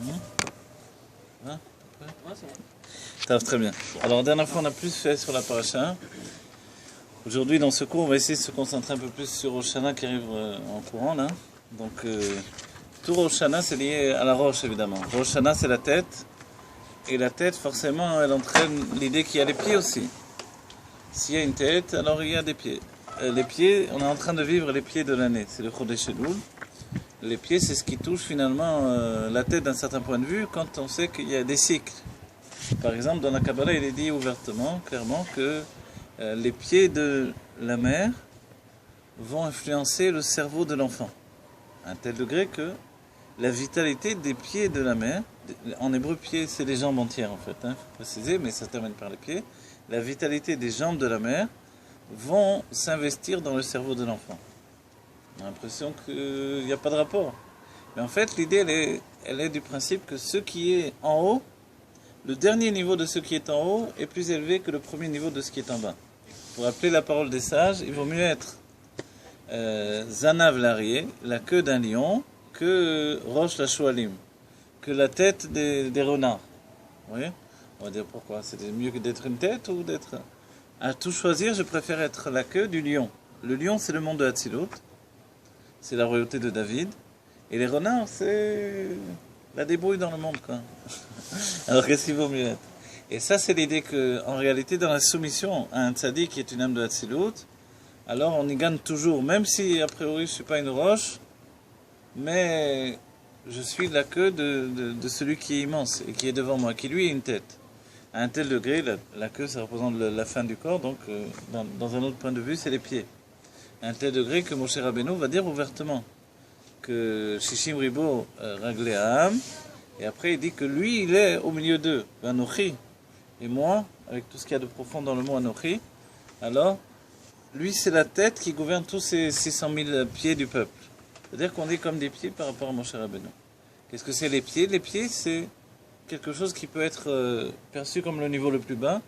Hein? Ouais, c'est bon. Très bien. Alors, la dernière fois, on a plus fait sur la paracha. Aujourd'hui, dans ce cours, on va essayer de se concentrer un peu plus sur Rosh Hashanah qui arrive en courant, là. Donc, tout Rosh Hashanah, c'est lié à la roche, évidemment. Rosh Hashanah, c'est la tête. Et la tête, forcément, elle entraîne l'idée qu'il y a les pieds aussi. S'il y a une tête, alors il y a des pieds. Les pieds, on est en train de vivre les pieds de l'année. C'est le Chodesh Elul. Les pieds, c'est ce qui touche finalement la tête d'un certain point de vue quand on sait qu'il y a des cycles. Par exemple, dans la Kabbalah, il est dit ouvertement, clairement, que les pieds de la mère vont influencer le cerveau de l'enfant. À un tel degré que la vitalité des pieds de la mère, en hébreu, pied, c'est les jambes entières en fait, faut préciser, mais ça termine par les pieds. La vitalité des jambes de la mère vont s'investir dans le cerveau de l'enfant. On a l'impression qu'il n'y a pas de rapport. Mais en fait, l'idée, elle est du principe que ce qui est en haut, le dernier niveau de ce qui est en haut est plus élevé que le premier niveau de ce qui est en bas. Pour rappeler la parole des sages, il vaut mieux être Zanav l'arié, la queue d'un lion, que Roche la Shoalim, que la tête des renards. Vous voyez ? On va dire pourquoi. C'est mieux que d'être une tête ou d'être... À tout choisir, je préfère être la queue du lion. Le lion, c'est le monde de Hatzilut. C'est la royauté de David. Et les renards, c'est la débrouille dans le monde, quoi. Alors, qu'est-ce qu'il vaut mieux être ? Et ça, c'est l'idée qu'en réalité, dans la soumission à un tzaddik qui est une âme de Hatzilut, alors on y gagne toujours, même si, a priori, je ne suis pas une roche, mais je suis la queue de celui qui est immense et qui est devant moi, qui lui est une tête. À un tel degré, la queue, ça représente la fin du corps, donc dans un autre point de vue, c'est les pieds. À un tel degré que Moshe Rabbeinu va dire ouvertement que Shishim Ribo Raglé Ha'am, et après il dit que lui, il est au milieu d'eux, Anochi, et moi, avec tout ce qu'il y a de profond dans le mot Anochi, alors, lui, c'est la tête qui gouverne tous ces 600 000 pieds du peuple. C'est-à-dire qu'on est comme des pieds par rapport à Moshe Rabbeinu. Qu'est-ce que c'est les pieds ? Les pieds, c'est quelque chose qui peut être perçu comme le niveau le plus bas,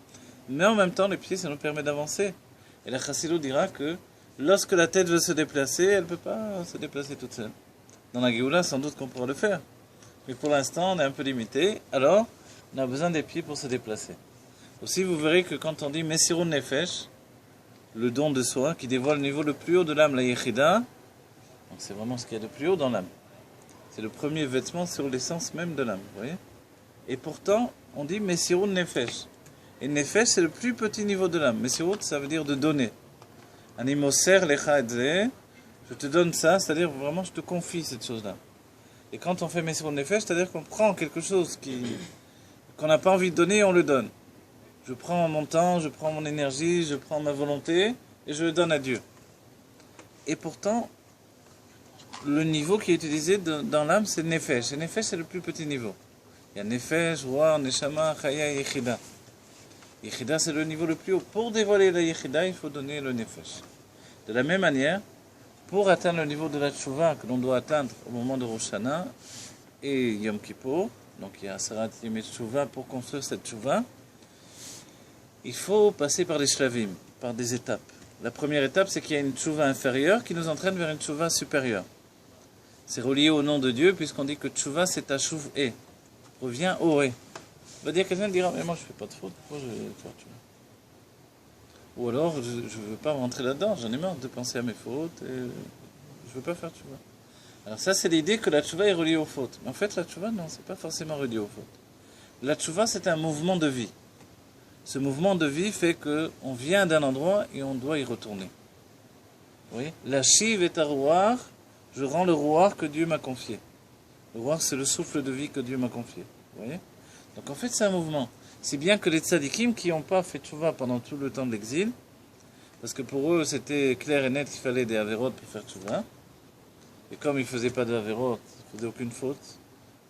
mais en même temps, les pieds, ça nous permet d'avancer. Et la Chassidut dira que lorsque la tête veut se déplacer, elle ne peut pas se déplacer toute seule. Dans la Géoula, sans doute qu'on pourra le faire. Mais pour l'instant, on est un peu limité. Alors, on a besoin des pieds pour se déplacer. Aussi, vous verrez que quand on dit Messirun Nefesh, le don de soi, qui dévoile le niveau le plus haut de l'âme, la Yechida, donc c'est vraiment ce qu'il y a de plus haut dans l'âme. C'est le premier vêtement sur l'essence même de l'âme, vous voyez ? Et pourtant, on dit Messirun Nefesh. Et Nefesh, c'est le plus petit niveau de l'âme. Messirut, ça veut dire de donner. Animoser lecha et ze, je te donne ça, c'est-à-dire vraiment je te confie cette chose-là. Et quand on fait Messirun Nefesh, c'est-à-dire qu'on prend quelque chose qu'on n'a pas envie de donner et on le donne. Je prends mon temps, je prends mon énergie, je prends ma volonté et je le donne à Dieu. Et pourtant, le niveau qui est utilisé dans l'âme, c'est Nefesh. Et Nefesh, c'est le plus petit niveau. Il y a Nefesh, Ruach, Neshama, Chaya et Yechida. Yechida, c'est le niveau le plus haut. Pour dévoiler la Yechida, il faut donner le Nefesh. De la même manière, pour atteindre le niveau de la Tchouva que l'on doit atteindre au moment de Rosh Hashanah et Yom Kippur, donc il y a Asarat Yemei Tchouva pour construire cette Tchouva, il faut passer par des shlavim, par des étapes. La première étape, c'est qu'il y a une tchouva inférieure qui nous entraîne vers une tchouva supérieure. C'est relié au nom de Dieu, puisqu'on dit que tchouva, c'est tashuv-e. Revient au e. On va dire, quelqu'un dira, mais moi je ne fais pas de faute, pourquoi je vais faire tchouva ? Ou alors, je ne veux pas rentrer là-dedans, j'en ai marre de penser à mes fautes, et je ne veux pas faire tchouva. Alors ça, c'est l'idée que la tchouva est reliée aux fautes. Mais en fait, la tchouva, non, c'est pas forcément relié aux fautes. La tchouva, c'est un mouvement de vie. Ce mouvement de vie fait qu'on vient d'un endroit et on doit y retourner. Vous voyez ? La shiv est à rouar, je rends le rouar que Dieu m'a confié. Le rouar, c'est le souffle de vie que Dieu m'a confié. Vous voyez ? Donc en fait, c'est un mouvement. Si bien que les tzadikim qui n'ont pas fait tchouva pendant tout le temps de l'exil, parce que pour eux, c'était clair et net qu'il fallait des averot pour faire tchouva, et comme ils ne faisaient pas de averot, ils ne faisaient aucune faute,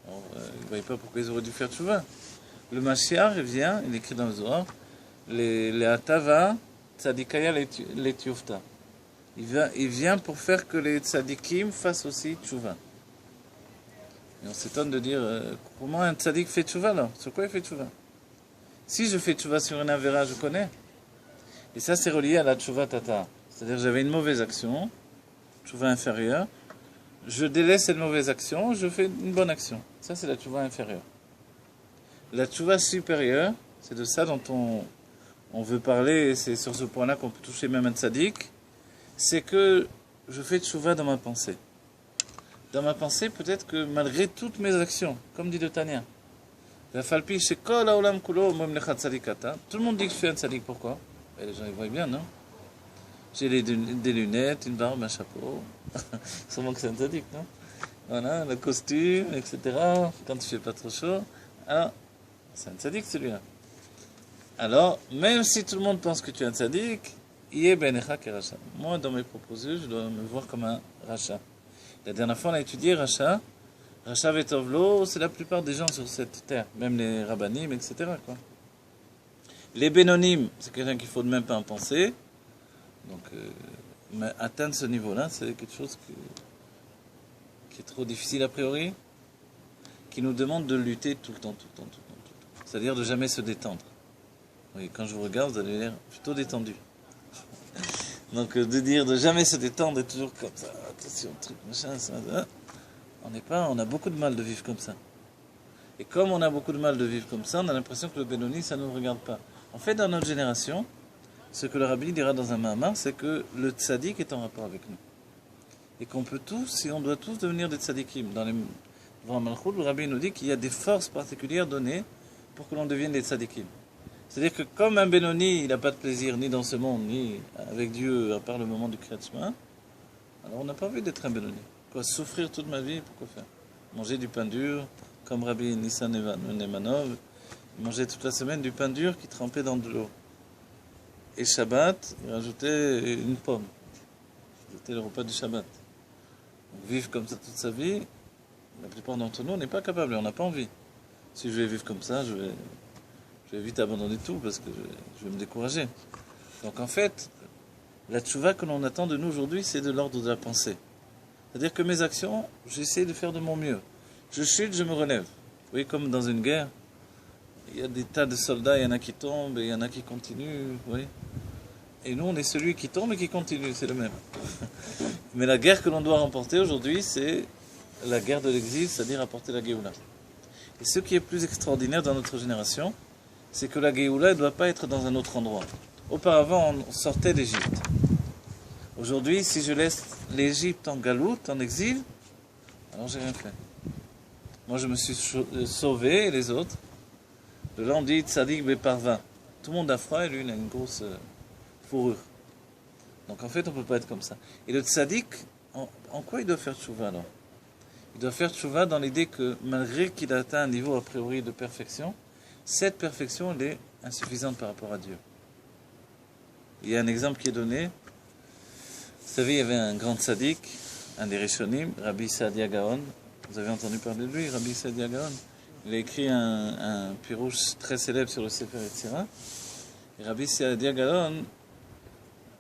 alors, ils ne voyaient pas pourquoi ils auraient dû faire tchouva. Le Mashiach, il vient, il écrit dans le Zohar, les Atava, Tzadikaya, les Tiufta. Il vient pour faire que les Tzadikim fassent aussi Tchouva. Et on s'étonne de dire, comment un Tzadik fait Tchouva alors ? Sur quoi il fait Tchouva ? Si je fais Tchouva sur un Avera, je connais. Et ça, c'est relié à la Tchouva Tata. C'est-à-dire, j'avais une mauvaise action, Tchouva inférieure. je délaisse cette mauvaise action, je fais une bonne action. Ça, c'est la tchouva inférieure. La tchouva supérieure, c'est de ça dont on veut parler, et c'est sur ce point-là qu'on peut toucher même un tzaddik, c'est que je fais tchouva dans ma pensée. Dans ma pensée, peut-être que malgré toutes mes actions, comme dit de Tania, tout le monde dit que je suis un tzaddik, pourquoi? Et les gens ils voient bien, non? J'ai des lunettes, une barbe, un chapeau. Sûrement que c'est un tzaddik, non? Voilà, le costume, etc. Quand il fait pas trop chaud. Alors, c'est un tzaddik celui-là. Alors, même si tout le monde pense que tu es un tzaddik, yé benecha ke racha. Moi, dans mes propositions, je dois me voir comme un racha. La dernière fois, on a étudié racha. Racha vetovlo, c'est la plupart des gens sur cette terre, même les rabbanim, etc. quoi. Les bénonymes, c'est quelqu'un qu'il faut même pas en penser. Donc, mais atteindre ce niveau-là, c'est quelque chose qui est trop difficile a priori, qui nous demande de lutter tout le temps. C'est-à-dire de jamais se détendre. Oui, quand je vous regarde, vous avez l'air plutôt détendu. Donc, de dire de jamais se détendre et toujours comme ça, attention, truc, machin, ça, on a beaucoup de mal de vivre comme ça. Et comme on a beaucoup de mal de vivre comme ça, on a l'impression que le Benoni, ça ne nous regarde pas. En fait, dans notre génération, ce que le rabbi dira dans un Mahamar, c'est que le tzaddik est en rapport avec nous. Et qu'on peut tous, et on doit tous devenir des tzaddikim. Dans Malchut, le rabbi nous dit qu'il y a des forces particulières données pour que l'on devienne des tzaddikim. C'est-à-dire que comme un Benoni, il n'a pas de plaisir ni dans ce monde, ni avec Dieu, à part le moment du Kriyat Shema, alors on n'a pas envie d'être un Benoni. Quoi, souffrir toute ma vie, pourquoi faire? Manger du pain dur, comme Rabbi Nissan Nemanov, il mangeait toute la semaine du pain dur qui trempait dans de l'eau. Et Shabbat, il rajoutait une pomme. C'était le repas du Shabbat. Donc, vivre comme ça toute sa vie, la plupart d'entre nous, on n'est pas capable, on n'a pas envie. Si je vais vivre comme ça, je vais vite abandonner tout parce que je vais me décourager. Donc en fait, la tchouva que l'on attend de nous aujourd'hui, c'est de l'ordre de la pensée. C'est-à-dire que mes actions, j'essaie de faire de mon mieux. Je chute, je me relève. Vous voyez, comme dans une guerre, il y a des tas de soldats, il y en a qui tombent et il y en a qui continuent. Vous voyez. Et nous, on est celui qui tombe et qui continue, c'est le même. Mais la guerre que l'on doit remporter aujourd'hui, c'est la guerre de l'exil, c'est-à-dire apporter la Géoula. Et ce qui est plus extraordinaire dans notre génération, c'est que la Géoula ne doit pas être dans un autre endroit. Auparavant, on sortait d'Égypte. Aujourd'hui, si je laisse l'Égypte en galoute, en exil, alors j'ai rien fait. Moi, je me suis sauvé, et les autres. De là, on dit Tzadik Beparva. Tout le monde a froid et lui, il a une grosse fourrure. Donc en fait, on ne peut pas être comme ça. Et le Tzadik, en quoi il doit faire tchouva alors? Il doit faire tchouva dans l'idée que malgré qu'il a atteint un niveau a priori de perfection, cette perfection, elle est insuffisante par rapport à Dieu. Il y a un exemple qui est donné. Vous savez, il y avait un grand tzaddik, un des Rishonim, Rabbi Saadia Gaon. Vous avez entendu parler de lui, Rabbi Saadia Gaon. Il a écrit un pirouche très célèbre sur le Sefer Yetzirah. Et Rabbi Saadia Gaon,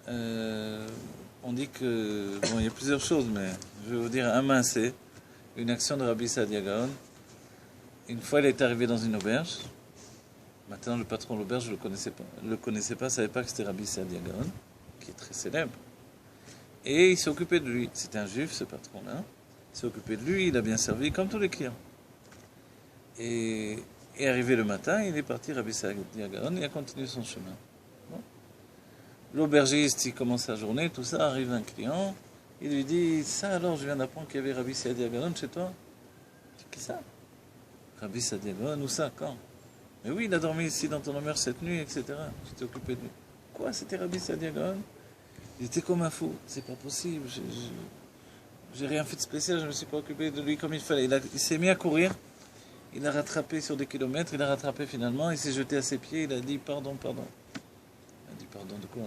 on dit que, bon, il y a plusieurs choses, mais je vais vous dire un mincé, une action de Rabbi Saadia Gaon. Une fois, il est arrivé dans une auberge. Maintenant, le patron de l'auberge, je ne le connaissais pas, ne savait pas que c'était Rabbi Saadia Gaon, qui est très célèbre. Et il s'est occupé de lui. C'était un juif, ce patron-là. Il s'est occupé de lui, il a bien servi, comme tous les clients. Et arrivé le matin, il est parti, Rabbi Saadia Gaon, et a continué son chemin. Bon. L'aubergiste, il commence sa journée, tout ça, arrive un client, il lui dit, ça alors, je viens d'apprendre qu'il y avait Rabbi Saadia Gaon chez toi. Qui ça? Rabbi Saadia Gaon, où ça, quand? Mais oui, il a dormi ici dans ton auberge cette nuit, etc. Tu t'es occupé de lui. Quoi, c'était Rabbi Saadia Gaon? Il était comme un fou. C'est pas possible. J'ai rien fait de spécial. Je me suis pas occupé de lui comme il fallait. Il s'est mis à courir. Il a rattrapé sur des kilomètres. Il a rattrapé finalement. Il s'est jeté à ses pieds. Il a dit pardon. Il a dit pardon de quoi?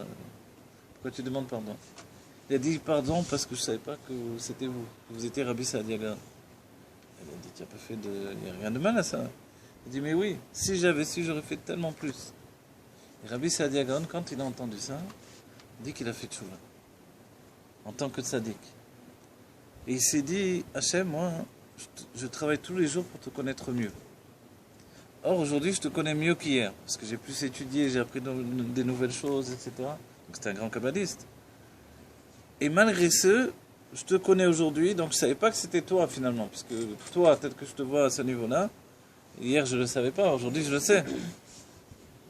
Pourquoi tu demandes pardon? Il a dit pardon parce que je savais pas que c'était vous. Que vous étiez Rabbi Saadia Gaon. Il a dit tu n'as pas fait de... Il n'y a rien de mal à ça. Il dit mais oui. Si j'avais su, j'aurais fait tellement plus. Et Rabbi Saadia Gaon, quand il a entendu ça, dit qu'il a fait tchouva en tant que tzaddik. Et il s'est dit, Hachem, moi, je travaille tous les jours pour te connaître mieux. Or, aujourd'hui, je te connais mieux qu'hier, parce que j'ai plus étudié, j'ai appris des nouvelles choses, etc. Donc, c'était un grand kabbaliste. Et malgré ce, je te connais aujourd'hui, donc je savais pas que c'était toi finalement, puisque toi, peut-être que je te vois à ce niveau-là. Hier, je le savais pas, aujourd'hui, je le sais.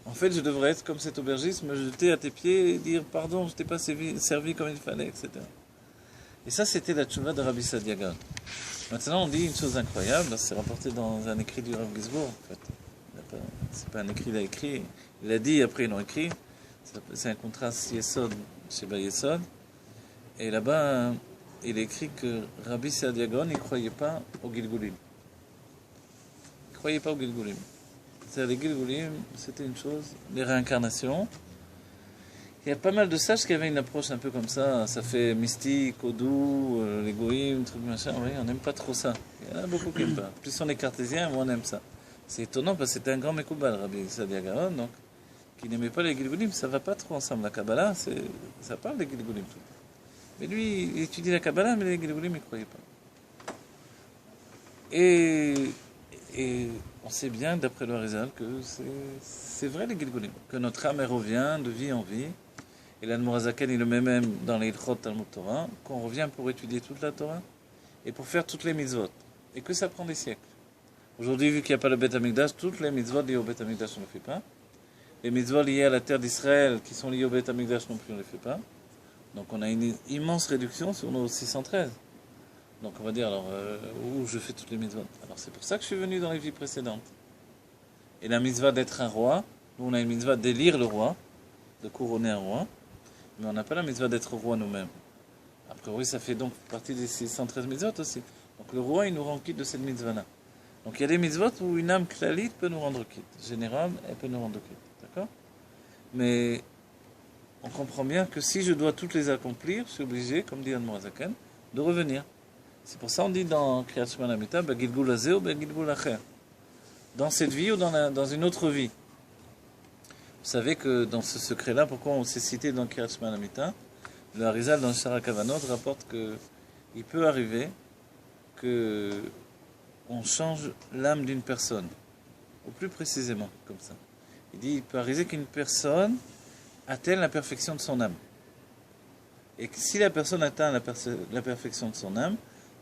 En fait, je devrais être comme cet aubergiste, me jeter à tes pieds et dire pardon, je t'ai pas servi comme il fallait, etc. Et ça, c'était la tchouva de Rabbi Sadia Gaon. Maintenant, on dit une chose incroyable, c'est rapporté dans un écrit du Rav Gisbourg, en fait. C'est pas un écrit, il a écrit, il a dit, après ils l'ont écrit. C'est un contraste Yesod chez Bayesod. Et là-bas, il écrit que Rabbi Sadia Gaon, il ne croyait pas au Gilgulim. Il ne croyait pas au Gilgulim. C'est-à-dire, les Gilgulim, c'était une chose, les réincarnations. Il y a pas mal de sages qui avaient une approche un peu comme ça fait mystique, Odou, les goïms, truc machin. Oui, on n'aime pas trop ça. Il y en a beaucoup qui n'aiment pas. Plus on est cartésien, moins on aime ça. C'est étonnant parce que c'était un grand Mekoubal, Rabbi Sadia Gaon, donc, qui n'aimait pas les Gilgulim. Ça va pas trop ensemble. La Kabbalah, ça parle des Gilgulim tout. Mais lui, il étudie la Kabbalah, mais les Gilgulim, il ne croyait pas. Et on sait bien, d'après le Harizal, que c'est vrai les Gilgulim. Que notre âme, elle revient de vie en vie. Et l'Admorazaken, il le met même dans les Ilchot Talmud Torah, qu'on revient pour étudier toute la Torah et pour faire toutes les mitzvot. Et que ça prend des siècles. Aujourd'hui, vu qu'il n'y a pas le Beth Amikdash, toutes les mitzvot liées au Beth Amikdash, on ne les fait pas. Les mitzvot liées à la terre d'Israël, qui sont liées au Beth Amikdash non plus, on ne les fait pas. Donc on a une immense réduction sur nos 613. Donc on va dire, alors, où je fais toutes les mitzvot. Alors c'est pour ça que je suis venu dans les vies précédentes. Et la mitzvah d'être un roi, nous on a une mitzvah d'élire le roi, de couronner un roi. Mais on n'a pas la mitzvah d'être roi nous-mêmes. A priori, ça fait donc partie des 613 mitzvot aussi. Donc le roi, il nous rend quitte de cette mitzvah-là. Donc il y a des mitzvot où une âme klalite peut nous rendre quitte. Générale, elle peut nous rendre quitte. D'accord? Mais on comprend bien que si je dois toutes les accomplir, je suis obligé, comme dit Admorazaken, de revenir. C'est pour ça qu'on dit dans Kriyat Shema Lamita, Begilgul Hazeh ou Begilgul Acher. Dans cette vie ou dans une autre vie. Vous savez que dans ce secret-là, pourquoi on s'est cité dans Kriyat Shema Lamita, le Harizal dans Shara Kavanot rapporte qu'il peut arriver que on change l'âme d'une personne, ou plus précisément, comme ça. Il dit, il peut arriver qu'une personne atteigne la perfection de son âme. Et que si la personne atteint la perfection de son âme,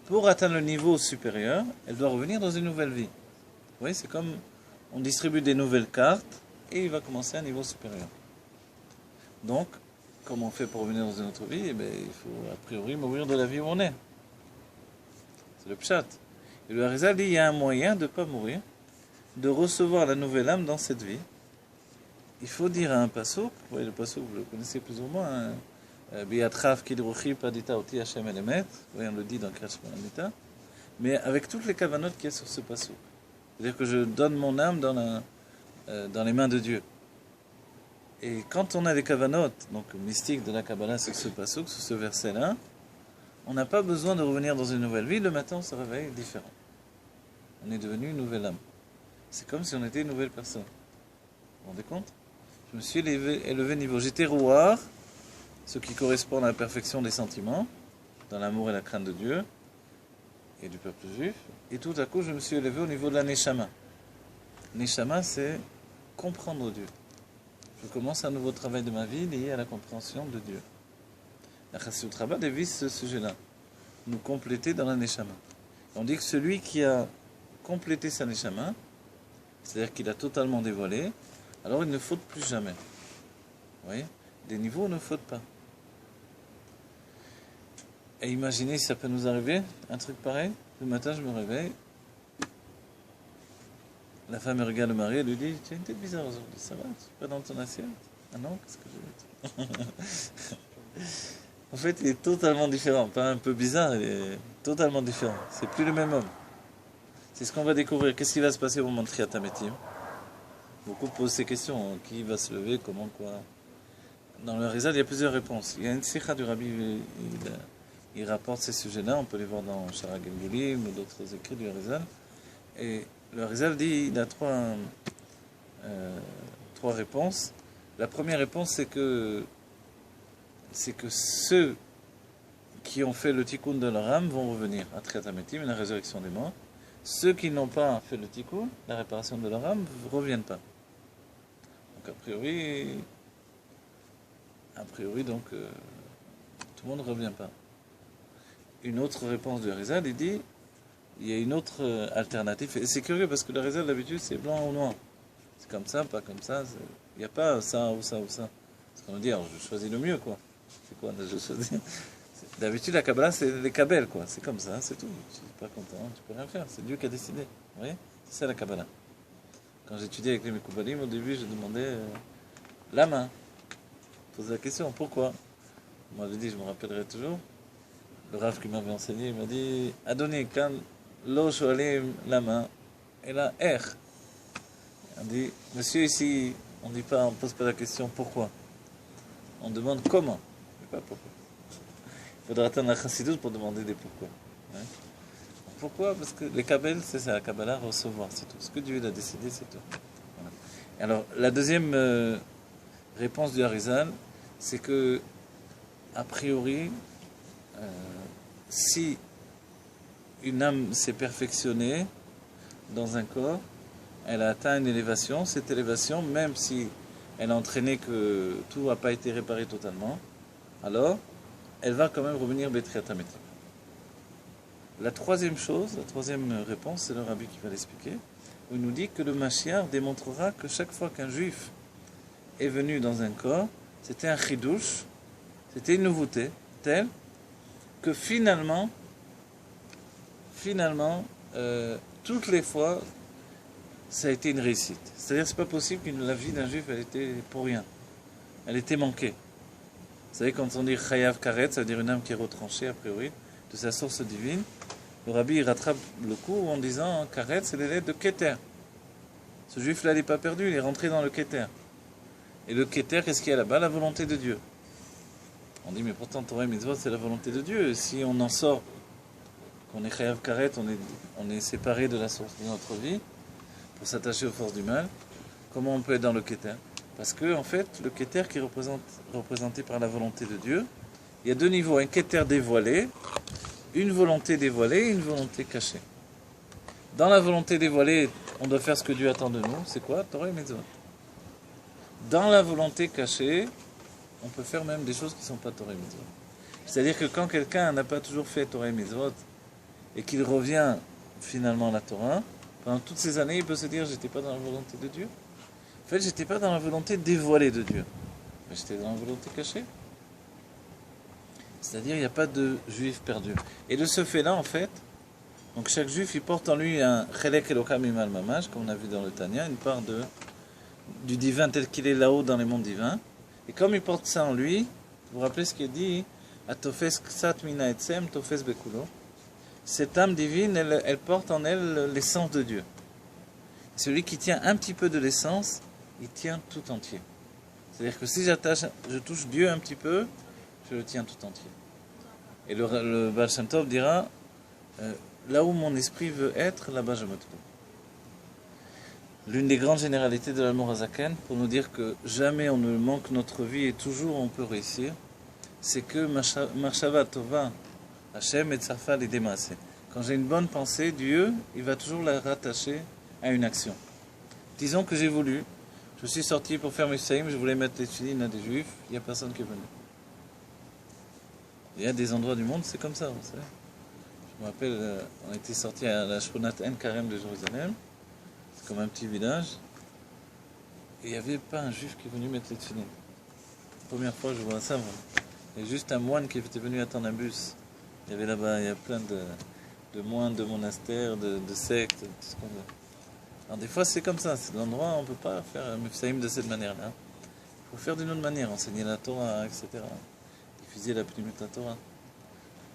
pour atteindre le niveau supérieur, elle doit revenir dans une nouvelle vie. Vous voyez, c'est comme on distribue des nouvelles cartes, et il va commencer à un niveau supérieur. Donc, comment on fait pour revenir dans une autre vie? Eh bien, il faut a priori mourir de la vie où on est. C'est le pshat. Et le Harizal dit, il y a un moyen de ne pas mourir, de recevoir la nouvelle âme dans cette vie. Il faut dire à un passouk, vous voyez le passouk, vous le connaissez plus ou moins, Biatraf kidruchi padita oti Hashem elemet, on le dit dans Kriyat Shema Lamita, mais avec toutes les kavanotes qu'il y a sur ce passouk. C'est-à-dire que je donne mon âme dans les mains de Dieu. Et quand on a les kavanotes, donc mystiques de la Kabbalah sur ce passouk, sur ce verset-là, on n'a pas besoin de revenir dans une nouvelle vie, le matin on se réveille différent. On est devenu une nouvelle âme. C'est comme si on était une nouvelle personne. Vous vous rendez compte? Je me suis élevé niveau. J'étais rouar, ce qui correspond à la perfection des sentiments, dans l'amour et la crainte de Dieu et du peuple juif. Et tout à coup, je me suis élevé au niveau de la Neshama. Neshama, c'est comprendre Dieu. Je commence un nouveau travail de ma vie lié à la compréhension de Dieu. La Chassidut Rabbah dévise ce sujet-là. Nous compléter dans la Neshama. On dit que celui qui a complété sa Neshama, c'est-à-dire qu'il a totalement dévoilé, alors il ne faute plus jamais. Vous voyez? Des niveaux ne fautent pas. Et imaginez si ça peut nous arriver, un truc pareil. Le matin, je me réveille. La femme regarde le mari et lui dit, tu as une tête bizarre aujourd'hui, ça va? Tu es pas dans ton assiette? Ah non, qu'est-ce que je vais dire? En fait, il est totalement différent. Pas un peu bizarre, il est totalement différent. C'est plus le même homme. C'est ce qu'on va découvrir. Qu'est-ce qui va se passer au moment de Kriyat HaMetim? Beaucoup posent ces questions. Qui va se lever? Comment? Quoi? Dans le Harizal, il y a plusieurs réponses. Il y a une sikha du Rabbi, il rapporte ces sujets-là. On peut les voir dans Shara Gelgulim ou d'autres écrits du Harizal. Et le Harizal dit il a trois réponses. La première réponse, c'est que ceux qui ont fait le tikkun de leur âme vont revenir à Kriyat HaMetim, la résurrection des morts. Ceux qui n'ont pas fait le tikkun, la réparation de leur âme, ne reviennent pas. Donc a priori donc, tout le monde ne revient pas. une autre réponse du Harizal, il dit, il y a une autre alternative. Et c'est curieux parce que le Harizal d'habitude c'est blanc ou noir. C'est comme ça, pas comme ça. Il n'y a pas ça ou ça ou ça. C'est qu'on veut dire, je choisis le mieux, quoi. C'est quoi, je choisis? D'habitude, la Kabbalah, c'est les Kabel, quoi. C'est comme ça, c'est tout. Tu n'es pas content, tu peux rien faire. C'est Dieu qui a décidé. Vous voyez? C'est ça la Kabbalah. Quand j'étudiais avec les Mekoubalim, au début, je demandais la main. Je posais la question, pourquoi? Moi, je dis, je me rappellerai toujours. Le Rav qui m'avait enseigné, il m'a dit, Adoni, quand l'eau shoalim la main, et la R. On dit, monsieur, ici, on dit pas, on pose pas la question pourquoi. On demande comment, mais pas pourquoi. Il faudra attendre la chassidoute pour demander des pourquoi. Ouais. Pourquoi? Parce que les Kabel, c'est ça, la Kabbalah, recevoir, c'est tout. Ce que Dieu a décidé, c'est tout. Voilà. Alors, la deuxième réponse du Harizal, c'est que, a priori, si une âme s'est perfectionnée dans un corps, elle a atteint une élévation, cette élévation, même si elle a entraîné que tout n'a pas été réparé totalement, alors elle va quand même revenir Betriat Hametim. La troisième chose, la troisième réponse, c'est le Rabbi qui va l'expliquer, où il nous dit que le Mashiach démontrera que chaque fois qu'un juif est venu dans un corps, c'était un chidouche, c'était une nouveauté, telle que finalement, toutes les fois, ça a été une réussite. C'est-à-dire, c'est pas possible que la vie d'un juif, elle était pour rien. Elle était manquée. Vous savez, quand on dit chayav karet, ça veut dire une âme qui est retranchée, a priori, de sa source divine. Le Rabbi, il rattrape le coup en disant, karet, c'est les lettres de Keter. Ce juif-là, il n'est pas perdu, il est rentré dans le Keter. Et le Keter, qu'est-ce qu'il y a là-bas? La volonté de Dieu. On dit, mais pourtant, Torah et Mitzvot, c'est la volonté de Dieu. Si on en sort, qu'on est chayav karet, on est séparé de la source de notre vie, pour s'attacher aux forces du mal, comment on peut être dans le Keter? Parce que, en fait, le Keter qui est représenté par la volonté de Dieu, il y a deux niveaux, un Keter dévoilé, une volonté dévoilée et une volonté cachée. Dans la volonté dévoilée, on doit faire ce que Dieu attend de nous, c'est quoi? Torah et Mitzvot. Dans la volonté cachée, on peut faire même des choses qui ne sont pas Torah et Mitzvot. C'est-à-dire que quand quelqu'un n'a pas toujours fait Torah et Mitzvot, et qu'il revient finalement à la Torah, pendant toutes ces années, il peut se dire, j'étais pas dans la volonté de Dieu. En fait, j'étais pas dans la volonté dévoilée de Dieu. Mais j'étais dans la volonté cachée. C'est-à-dire, il n'y a pas de juif perdu. Et de ce fait-là, en fait, donc chaque juif, il porte en lui un chelek elokam imal mamash, comme on a vu dans le Tanya, une part du divin tel qu'il est là-haut dans les mondes divins. Et comme il porte ça en lui, vous vous rappelez ce qui est dit, atofes ksat mina etzem, tofes bekulo. Cette âme divine, elle porte en elle l'essence de Dieu. Celui qui tient un petit peu de l'essence, il tient tout entier. C'est-à-dire que si je touche Dieu un petit peu, je le tiens tout entier. Et le Baal Shem Tov dira, là où mon esprit veut être, là-bas je me trouve. L'une des grandes généralités de l'amour Hazaken, pour nous dire que jamais on ne manque notre vie et toujours on peut réussir, c'est que Machshava Tova, Hachem et Tzarfa les démasser. Quand j'ai une bonne pensée, Dieu, il va toujours la rattacher à une action. Disons que j'ai voulu, je suis sorti pour faire mes saïms, je voulais mettre les tefilines à des juifs, il n'y a personne qui est venu. Il y a des endroits du monde, c'est comme ça, vous savez. Je me rappelle, on était sorti à la Shkunat En Karem de Jérusalem, c'est comme un petit village, et il n'y avait pas un juif qui est venu mettre les tefilines. La première fois je vois ça, moi. Il y a juste un moine qui était venu attendre un bus. Il y avait là-bas, il y a plein de moines, de monastères, de sectes, tout ce qu'on veut. Alors des fois c'est comme ça, c'est l'endroit où on ne peut pas faire un mifsaïm de cette manière-là. Il faut faire d'une autre manière, enseigner la Torah, etc. Diffuser la primute de la Torah.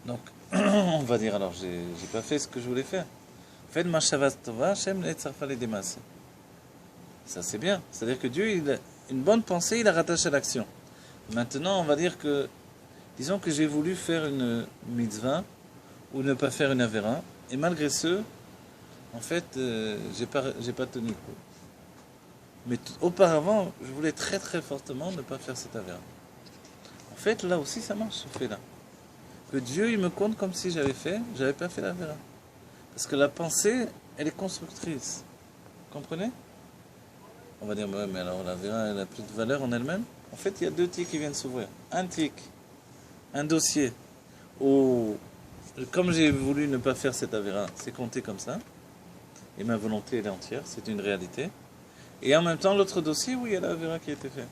Donc, on va dire, alors j'ai pas fait ce que je voulais faire. Faites ma Shavas Tova, Shem le Tzarfa le Démassé. Ça c'est bien, c'est-à-dire que Dieu, une bonne pensée, il la rattache à l'action. Maintenant, on va dire que, disons que j'ai voulu faire une mitzvah, ou ne pas faire une avera, et malgré ce, en fait, j'ai pas tenu le coup. Mais auparavant, je voulais très très fortement ne pas faire cette avera. En fait, là aussi, ça marche, ce fait-là. Que Dieu, il me compte comme si j'avais pas fait l'avera. Parce que la pensée, elle est constructrice. Vous comprenez? On va dire, ouais, mais alors l'avera, elle a plus de valeur en elle-même. En fait, il y a deux tics qui viennent s'ouvrir. Un tic, un dossier où comme j'ai voulu ne pas faire cette avéra, c'est compté comme ça. Et ma volonté, elle est entière, c'est une réalité. Et en même temps, l'autre dossier, oui, il y a l'avéra qui a été fait.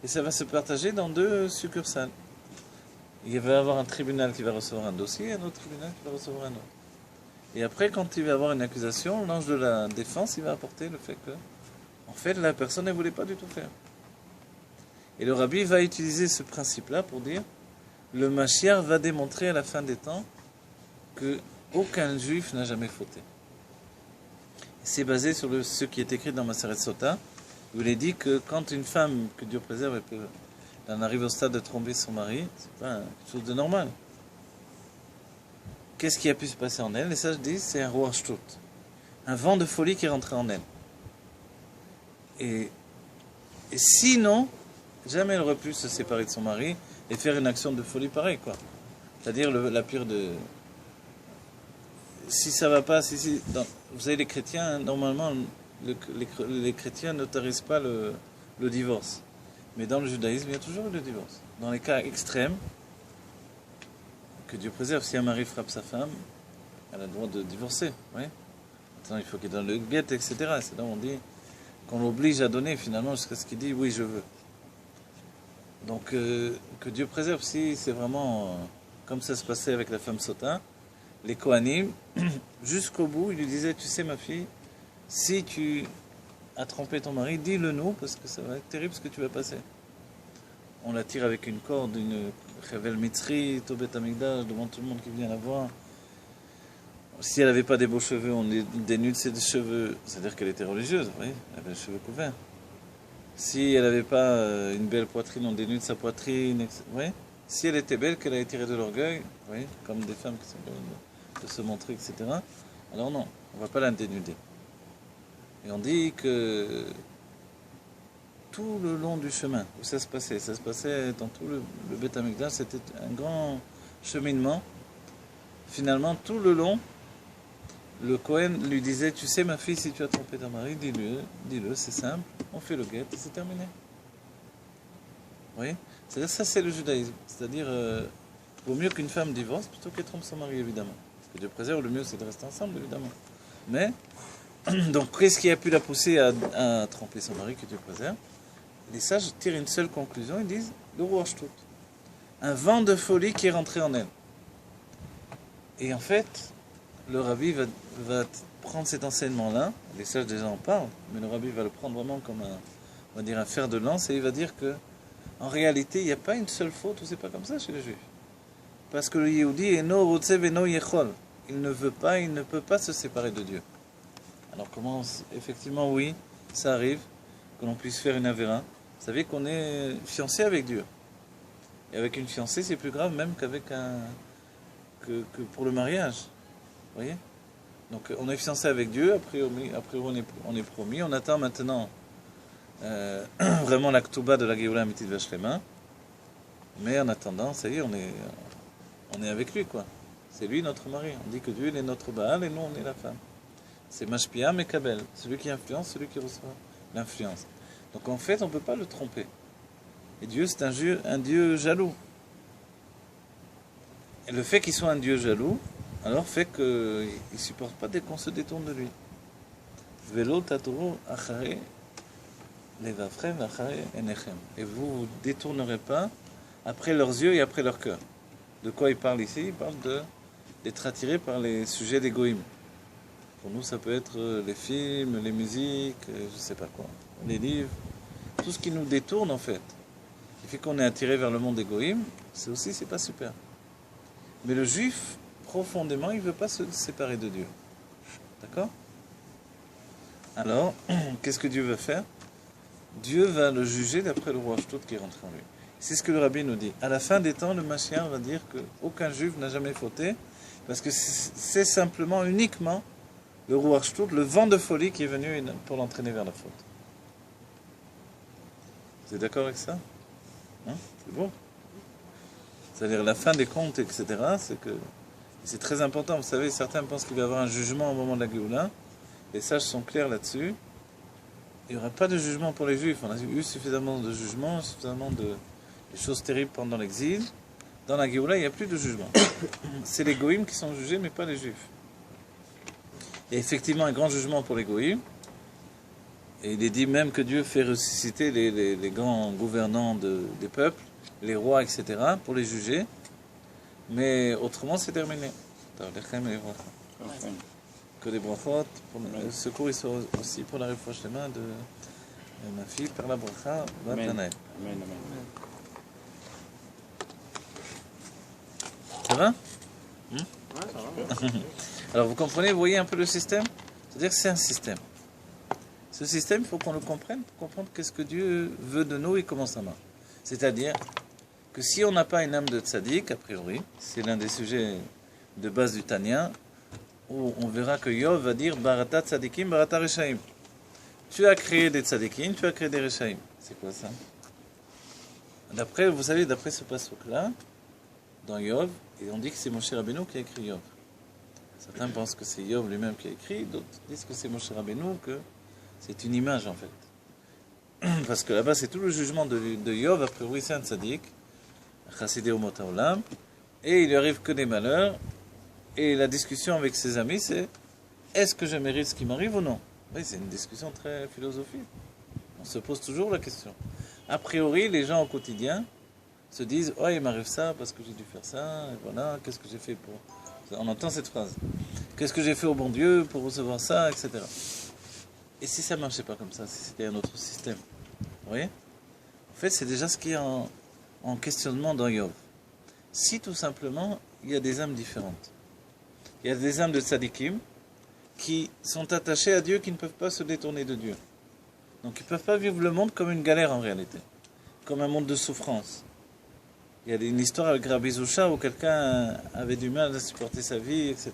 Et ça va se partager dans deux succursales. Il va y avoir un tribunal qui va recevoir un dossier et un autre tribunal qui va recevoir un autre. Et après, quand il va y avoir une accusation, l'ange de la défense, il va apporter le fait que, en fait, la personne ne voulait pas du tout faire. Et le rabbi va utiliser ce principe-là pour dire, le Mashiach va démontrer à la fin des temps que aucun juif n'a jamais fauté. C'est basé sur ce qui est écrit dans Maseret Sota, où il est dit que quand une femme, que Dieu préserve, elle en arrive au stade de tromper son mari, c'est pas quelque chose de normal. Qu'est-ce qui a pu se passer en elle? Les sages disent c'est un roi shtut, un vent de folie qui est rentré en elle. Et sinon, jamais elle aurait pu se séparer de son mari et faire une action de folie pareille, quoi. C'est-à-dire la pire de... Si ça va pas, vous savez, les chrétiens, normalement, les chrétiens n'autorisent pas le divorce. Mais dans le judaïsme, il y a toujours eu le divorce. Dans les cas extrêmes, que Dieu préserve, si un mari frappe sa femme, elle a le droit de divorcer. Oui. Maintenant, il faut qu'il donne le guet, etc. C'est là où on dit qu'on l'oblige à donner, finalement, jusqu'à ce qu'il dit oui, je veux. Donc, que Dieu préserve, si c'est vraiment comme ça se passait avec la femme Sota, les Kohanim, jusqu'au bout, il lui disait, tu sais ma fille, si tu as trompé ton mari, dis-le nous, parce que ça va être terrible ce que tu vas passer. On la tire avec une corde, une Chevel Mitzri, Tobet Amigdash, devant tout le monde qui vient la voir. Si elle n'avait pas des beaux cheveux, on dénude ses cheveux, c'est-à-dire qu'elle était religieuse, vous voyez, elle avait les cheveux couverts. Si elle n'avait pas une belle poitrine, on dénude sa poitrine, etc. Vous voyez. Si elle était belle, qu'elle a tiré de l'orgueil, vous voyez, comme des femmes qui sont belles de se montrer, etc. Alors non, on ne va pas la dénuder. Et on dit que tout le long du chemin où ça se passait dans tout le Beth Amikdash, c'était un grand cheminement. Finalement, tout le long, le Kohen lui disait, tu sais ma fille, si tu as trompé ton mari, dis-le, c'est simple, on fait le guet et c'est terminé. Vous voyez? C'est-à-dire ça, c'est le judaïsme. C'est-à-dire, vaut mieux qu'une femme divorce plutôt qu'elle trompe son mari, évidemment. Parce que Dieu préserve, le mieux c'est de rester ensemble, évidemment. Mais, donc, qu'est-ce qui a pu la pousser à tromper son mari, que Dieu préserve? Les sages tirent une seule conclusion, ils disent, le roi Shtut. Un vent de folie qui est rentré en elle. Et en fait, le rabbi va prendre cet enseignement-là, les sages déjà en parlent, mais le rabbi va le prendre vraiment comme on va dire un fer de lance, et il va dire que en réalité, il n'y a pas une seule faute où c'est pas comme ça chez les juifs. Parce que le Yehudi est no rotzev et no yechol. Il ne veut pas, il ne peut pas se séparer de Dieu. Alors comment, effectivement, oui, ça arrive que l'on puisse faire une avéra. Vous savez qu'on est fiancé avec Dieu. Et avec une fiancée, c'est plus grave même qu'avec que pour le mariage. Vous voyez? Donc on est fiancé avec Dieu, après on est promis, on attend maintenant vraiment la Ktouba de la Géoula Amitit Vashlema. Mais en attendant, ça y est, on est avec lui, quoi. C'est lui notre mari. On dit que Dieu il est notre Baal et nous on est la femme. C'est Mashpia Mekabel, celui qui influence, celui qui reçoit l'influence. Donc en fait, on ne peut pas le tromper. Et Dieu, c'est un Dieu jaloux. Et le fait qu'il soit un Dieu jaloux, alors fait qu'il ne supporte pas dès qu'on se détourne de lui. Velo tatoro achare levafrem achare enechem. Et vous ne détournerez pas après leurs yeux et après leur cœur. De quoi il parle ici? Il parle d'être attiré par les sujets d'égoïsme. Pour nous, ça peut être les films, les musiques, je ne sais pas quoi, les livres, tout ce qui nous détourne en fait, qui fait qu'on est attiré vers le monde égoïsme, c'est pas super. Mais le juif, profondément, il ne veut pas se séparer de Dieu. D'accord? Alors, qu'est-ce que Dieu va faire? Dieu va le juger d'après le roi Shtut qui est rentré en lui. C'est ce que le rabbi nous dit. À la fin des temps, le Mashiach va dire qu'aucun juif n'a jamais fauté, parce que c'est simplement, uniquement, le roi Shtut, le vent de folie qui est venu pour l'entraîner vers la faute. Vous êtes d'accord avec ça? Hein? C'est bon? C'est-à-dire la fin des comptes, etc. C'est très important. Vous savez, certains pensent qu'il va y avoir un jugement au moment de la Géoula. Les sages sont clairs là-dessus. Il n'y aura pas de jugement pour les Juifs. On a eu suffisamment de jugements, suffisamment de choses terribles pendant l'exil. Dans la Géoula, il n'y a plus de jugement. C'est les goïms qui sont jugés, mais pas les juifs. Il y a effectivement un grand jugement pour les goïms. Et il est dit même que Dieu fait ressusciter les grands gouvernants des peuples, les rois, etc., pour les juger. Mais autrement, c'est terminé. Que des brachot, le secours aussi pour la refouche des mains de ma fille, par la bracha, Vatanaël. Ça va? Alors vous comprenez, vous voyez un peu le système? C'est-à-dire que c'est un système. Ce système, il faut qu'on le comprenne pour comprendre qu'est-ce que Dieu veut de nous et comment ça marche. C'est-à-dire que si on n'a pas une âme de tzaddik, a priori, c'est l'un des sujets de base du Tanya, où on verra que Yov va dire Barata tzadikim, barata reshaim. Tu as créé des tzadikim, tu as créé des reshaim. C'est quoi ça? D'après, vous savez, d'après ce pasuk-là, dans Yov, et on dit que c'est Moshe Rabbeinu qui a écrit Yov. Certains pensent que c'est Yov lui-même qui a écrit, d'autres disent que c'est Moshe Rabbeinu, que c'est une image en fait. Parce que là-bas, c'est tout le jugement de Yov, a priori c'est un tzaddik, chassidé umot haolam, et il lui arrive que des malheurs, et la discussion avec ses amis, c'est est-ce que je mérite ce qui m'arrive ou non? Oui, c'est une discussion très philosophique. On se pose toujours la question. A priori, les gens au quotidien se disent oh, il m'arrive ça parce que j'ai dû faire ça, et voilà, qu'est-ce que j'ai fait pour. On entend cette phrase. Qu'est-ce que j'ai fait au bon Dieu pour recevoir ça, etc. Et si ça ne marchait pas comme ça, si c'était un autre système? Vous voyez? En fait, c'est déjà ce qui est en questionnement dans Yov. Si tout simplement, il y a des âmes différentes. Il y a des âmes de tzadikim qui sont attachées à Dieu, qui ne peuvent pas se détourner de Dieu. Donc ils ne peuvent pas vivre le monde comme une galère en réalité, comme un monde de souffrance. Il y a une histoire avec Rabbi Zusha où quelqu'un avait du mal à supporter sa vie, etc.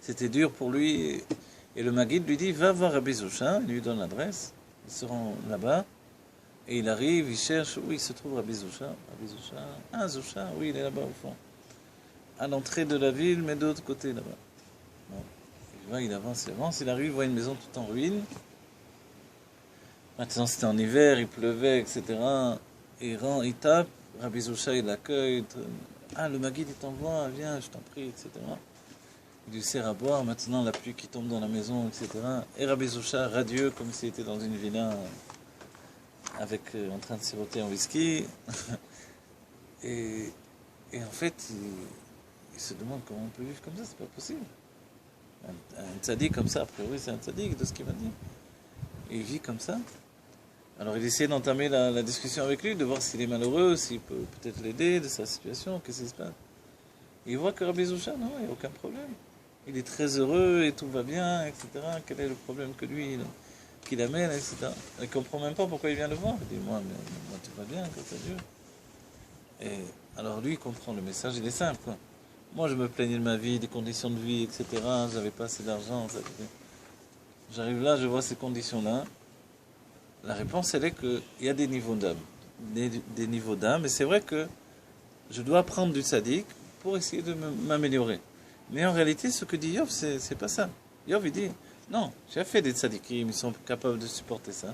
C'était dur pour lui. Et le Maguide lui dit, va voir Rabbi Zusha, il lui donne l'adresse, ils se rend là-bas, et il arrive, il cherche, où il se trouve Rabbi Zusha? Rabbi Zusha, ah Zusha, oui, il est là-bas au fond. À l'entrée de la ville, mais de l'autre côté là-bas. Bon. Il avance, il arrive, il voit une maison toute en ruine. Maintenant c'était en hiver, il pleuvait, etc. Il tape, Rabbi Zusha il l'accueille, ah le Maguide il t'envoie, viens, je t'en prie, etc. Il lui sert à boire, maintenant la pluie qui tombe dans la maison, etc. Et Rabbi Zusha, radieux, comme s'il était dans une villa avec, en train de siroter un whisky. et en fait, il se demande comment on peut vivre comme ça, c'est pas possible. Un tzaddik comme ça, a priori c'est un tzaddik de ce qu'il m'a dit. Et il vit comme ça. Alors il essaie d'entamer la discussion avec lui, de voir s'il est malheureux, s'il peut peut-être l'aider de sa situation, qu'est-ce qui se passe. Et il voit que Rabbi Zusha, non, il n'y a aucun problème. Il est très heureux et tout va bien, etc. Quel est le problème que lui, qu'il amène, etc. Il ne comprend même pas pourquoi il vient le voir. Il dit, moi tout va bien, grâce à Dieu. Et alors lui, il comprend le message, il est simple, quoi. Moi, je me plaignais de ma vie, des conditions de vie, etc. J'avais pas assez d'argent. J'arrive là, je vois ces conditions-là. La réponse, elle est qu'il y a des niveaux d'âme. Des niveaux d'âme. Et c'est vrai que je dois prendre du tzaddik pour essayer de m'améliorer. Mais en réalité, ce que dit Yov, c'est pas ça. Yov, il dit, non, j'ai fait des tzaddikim, ils sont capables de supporter ça.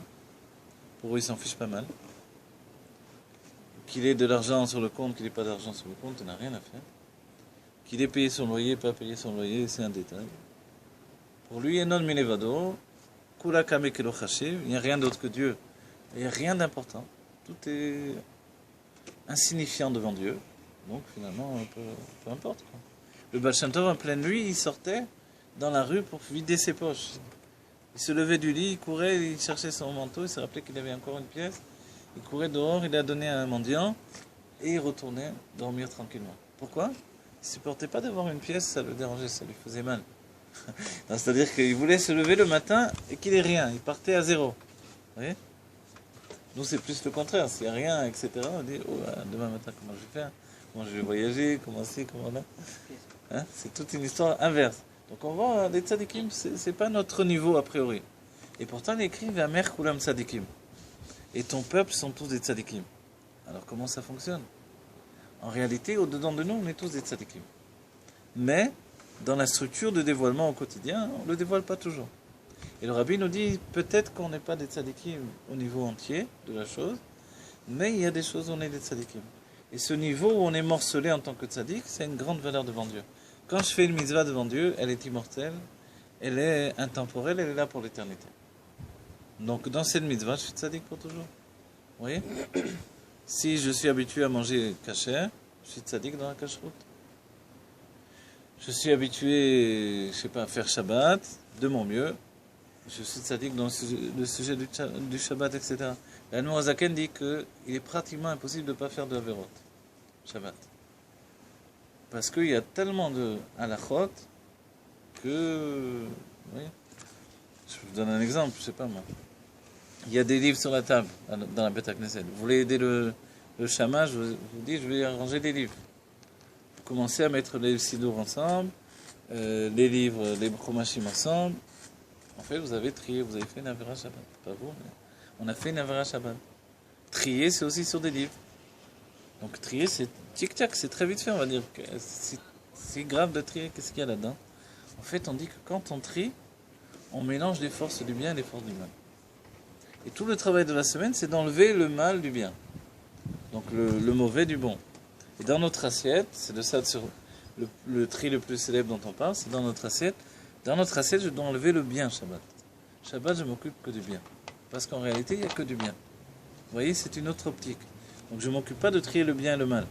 Pour eux, ils s'en fichent pas mal. Qu'il ait de l'argent sur le compte, qu'il n'ait pas d'argent sur le compte, il n'a rien à faire. Qu'il ait payé son loyer, pas payé son loyer, c'est un détail. Pour lui, Enon Minevado, Kula Kame Kelo Chashiv, il n'y a rien d'autre que Dieu. Il n'y a rien d'important. Tout est insignifiant devant Dieu. Donc finalement, peu importe, quoi. Le Baal Shem Tov, en pleine nuit, il sortait dans la rue pour vider ses poches. Il se levait du lit, il courait, il cherchait son manteau, il se rappelait qu'il avait encore une pièce. Il courait dehors, il l'a donné à un mendiant, et il retournait dormir tranquillement. Pourquoi? Il ne supportait pas d'avoir une pièce, ça le dérangeait, ça lui faisait mal. C'est-à-dire qu'il voulait se lever le matin et qu'il n'ait rien, il partait à zéro. Vous voyez? Nous, c'est plus le contraire, s'il n'y a rien, etc., on dit, oh, demain matin, comment je vais faire? Comment je vais voyager? Comment ci, comment là? Hein? C'est toute une histoire inverse. Donc on voit, les tzadikim, c'est pas notre niveau a priori. Et pourtant, il écrit Vamer Kulam tzadikim. Et ton peuple sont tous des tzadikim. Alors comment ça fonctionne? En réalité, au-dedans de nous, on est tous des tzadikim. Mais, dans la structure de dévoilement au quotidien, on ne le dévoile pas toujours. Et le rabbi nous dit, peut-être qu'on n'est pas des tzadikim au niveau entier de la chose, mais il y a des choses où on est des tzadikim. Et ce niveau où on est morcelé en tant que tzaddik, c'est une grande valeur devant Dieu. Quand je fais une mitzvah devant Dieu, elle est immortelle, elle est intemporelle, elle est là pour l'éternité. Donc dans cette mitzvah, je suis tzaddik pour toujours. Vous voyez? Si je suis habitué à manger kasher, je suis tzaddik dans la kashrut. Je suis habitué, je sais pas, à faire Shabbat de mon mieux. Je suis tzaddik dans le sujet du Shabbat, etc. L'Admor Hazaken dit qu'il est pratiquement impossible de ne pas faire de Averot, Shabbat. Parce qu'il y a tellement de halachot que... Oui, je vous donne un exemple, je sais pas moi. Il y a des livres sur la table, dans la Beth Knesset. Vous voulez aider le Shama, je vous dis, je vais arranger des livres. Vous commencez à mettre les Sidour ensemble, les livres, les Chomashim ensemble. En fait, vous avez trié, vous avez fait une Avera Shabbat. Pas vous, mais on a fait une Avera Shabbat. Trier, c'est aussi sur des livres. Donc trier, c'est tic-tac, c'est très vite fait, on va dire. C'est grave de trier, qu'est-ce qu'il y a là-dedans? En fait, on dit que quand on trie, on mélange les forces du bien et les forces du mal. Et tout le travail de la semaine, c'est d'enlever le mal du bien. Donc le mauvais du bon. Et dans notre assiette, c'est de ça le tri le plus célèbre dont on parle, c'est dans notre assiette. Dans notre assiette, je dois enlever le bien Shabbat. Shabbat, je m'occupe que du bien. Parce qu'en réalité, il n'y a que du bien. Vous voyez, c'est une autre optique. Donc je ne m'occupe pas de trier le bien et le mal.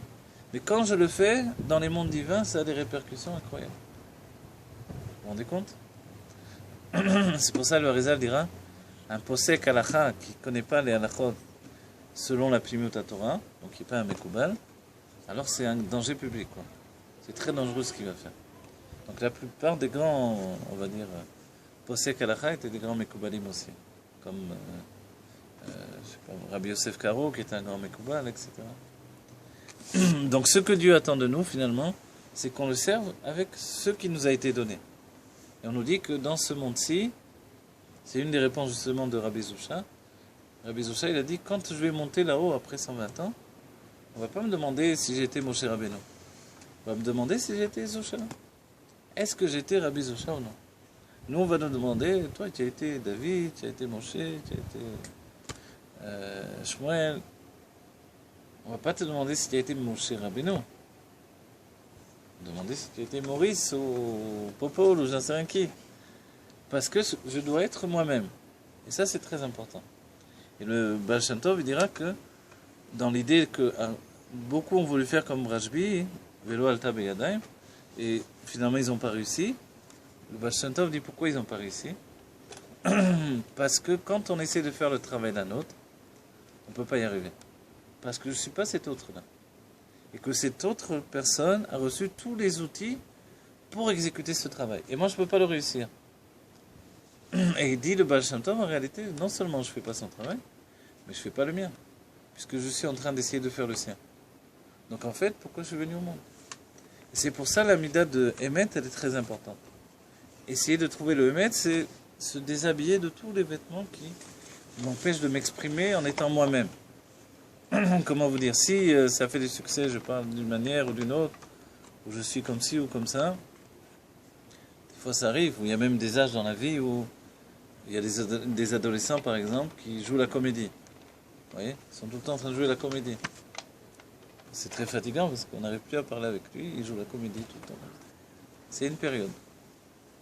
Mais quand je le fais, dans les mondes divins, ça a des répercussions incroyables. Vous vous rendez compte? C'est pour ça que le Harizal dira, un posek halacha qui ne connaît pas les halachot selon la Pimut Torah, donc qui n'est pas un Mekoubal, alors c'est un danger public, quoi. C'est très dangereux ce qu'il va faire. Donc la plupart des grands, on va dire, posek halacha étaient des grands Mekoubalim aussi. Comme je sais pas, Rabbi Yosef Karo, qui était un grand Mekoubal, etc. Donc ce que Dieu attend de nous, finalement, c'est qu'on le serve avec ce qui nous a été donné. Et on nous dit que dans ce monde-ci, c'est une des réponses justement de Rabbi Zoucha. Rabbi Zoucha, il a dit, quand je vais monter là-haut après 120 ans, on ne va pas me demander si j'étais Moshe Rabbeinu. On va me demander si j'étais Zoucha. Est-ce que j'étais Rabbi Zoucha ou non? Nous, on va nous demander, toi, tu as été David, tu as été Moshe, tu as été Shmuel. On ne va pas te demander si tu as été Moshe Rabbeinu. On va te demander si tu as été Maurice ou Popol ou j'en sais rien qui. Parce que je dois être moi-même. Et ça, c'est très important. Et le Baal Shem Tov, il dira que, dans l'idée que beaucoup ont voulu faire comme Rashbi, Velo Alta Beyadaim, et finalement, ils n'ont pas réussi. Le Baal Shem Tov dit pourquoi ils n'ont pas réussi. Parce que quand on essaie de faire le travail d'un autre, on ne peut pas y arriver. Parce que je ne suis pas cet autre-là. Et que cette autre personne a reçu tous les outils pour exécuter ce travail. Et moi, je ne peux pas le réussir. Et il dit le Baal Shem Tov, en réalité, non seulement je ne fais pas son travail, mais je ne fais pas le mien. Puisque je suis en train d'essayer de faire le sien. Donc en fait, pourquoi je suis venu au monde? Et c'est pour ça la mida de Emet, elle est très importante. Essayer de trouver le Emet, c'est se déshabiller de tous les vêtements qui m'empêchent de m'exprimer en étant moi-même. Comment vous dire? Si ça fait des succès, je parle d'une manière ou d'une autre, où je suis comme ci ou comme ça, des fois ça arrive, où il y a même des âges dans la vie où il y a des adolescents, par exemple, qui jouent la comédie. Vous voyez? Ils sont tout le temps en train de jouer la comédie. C'est très fatigant parce qu'on n'arrive plus à parler avec lui, il joue la comédie tout le temps. C'est une période.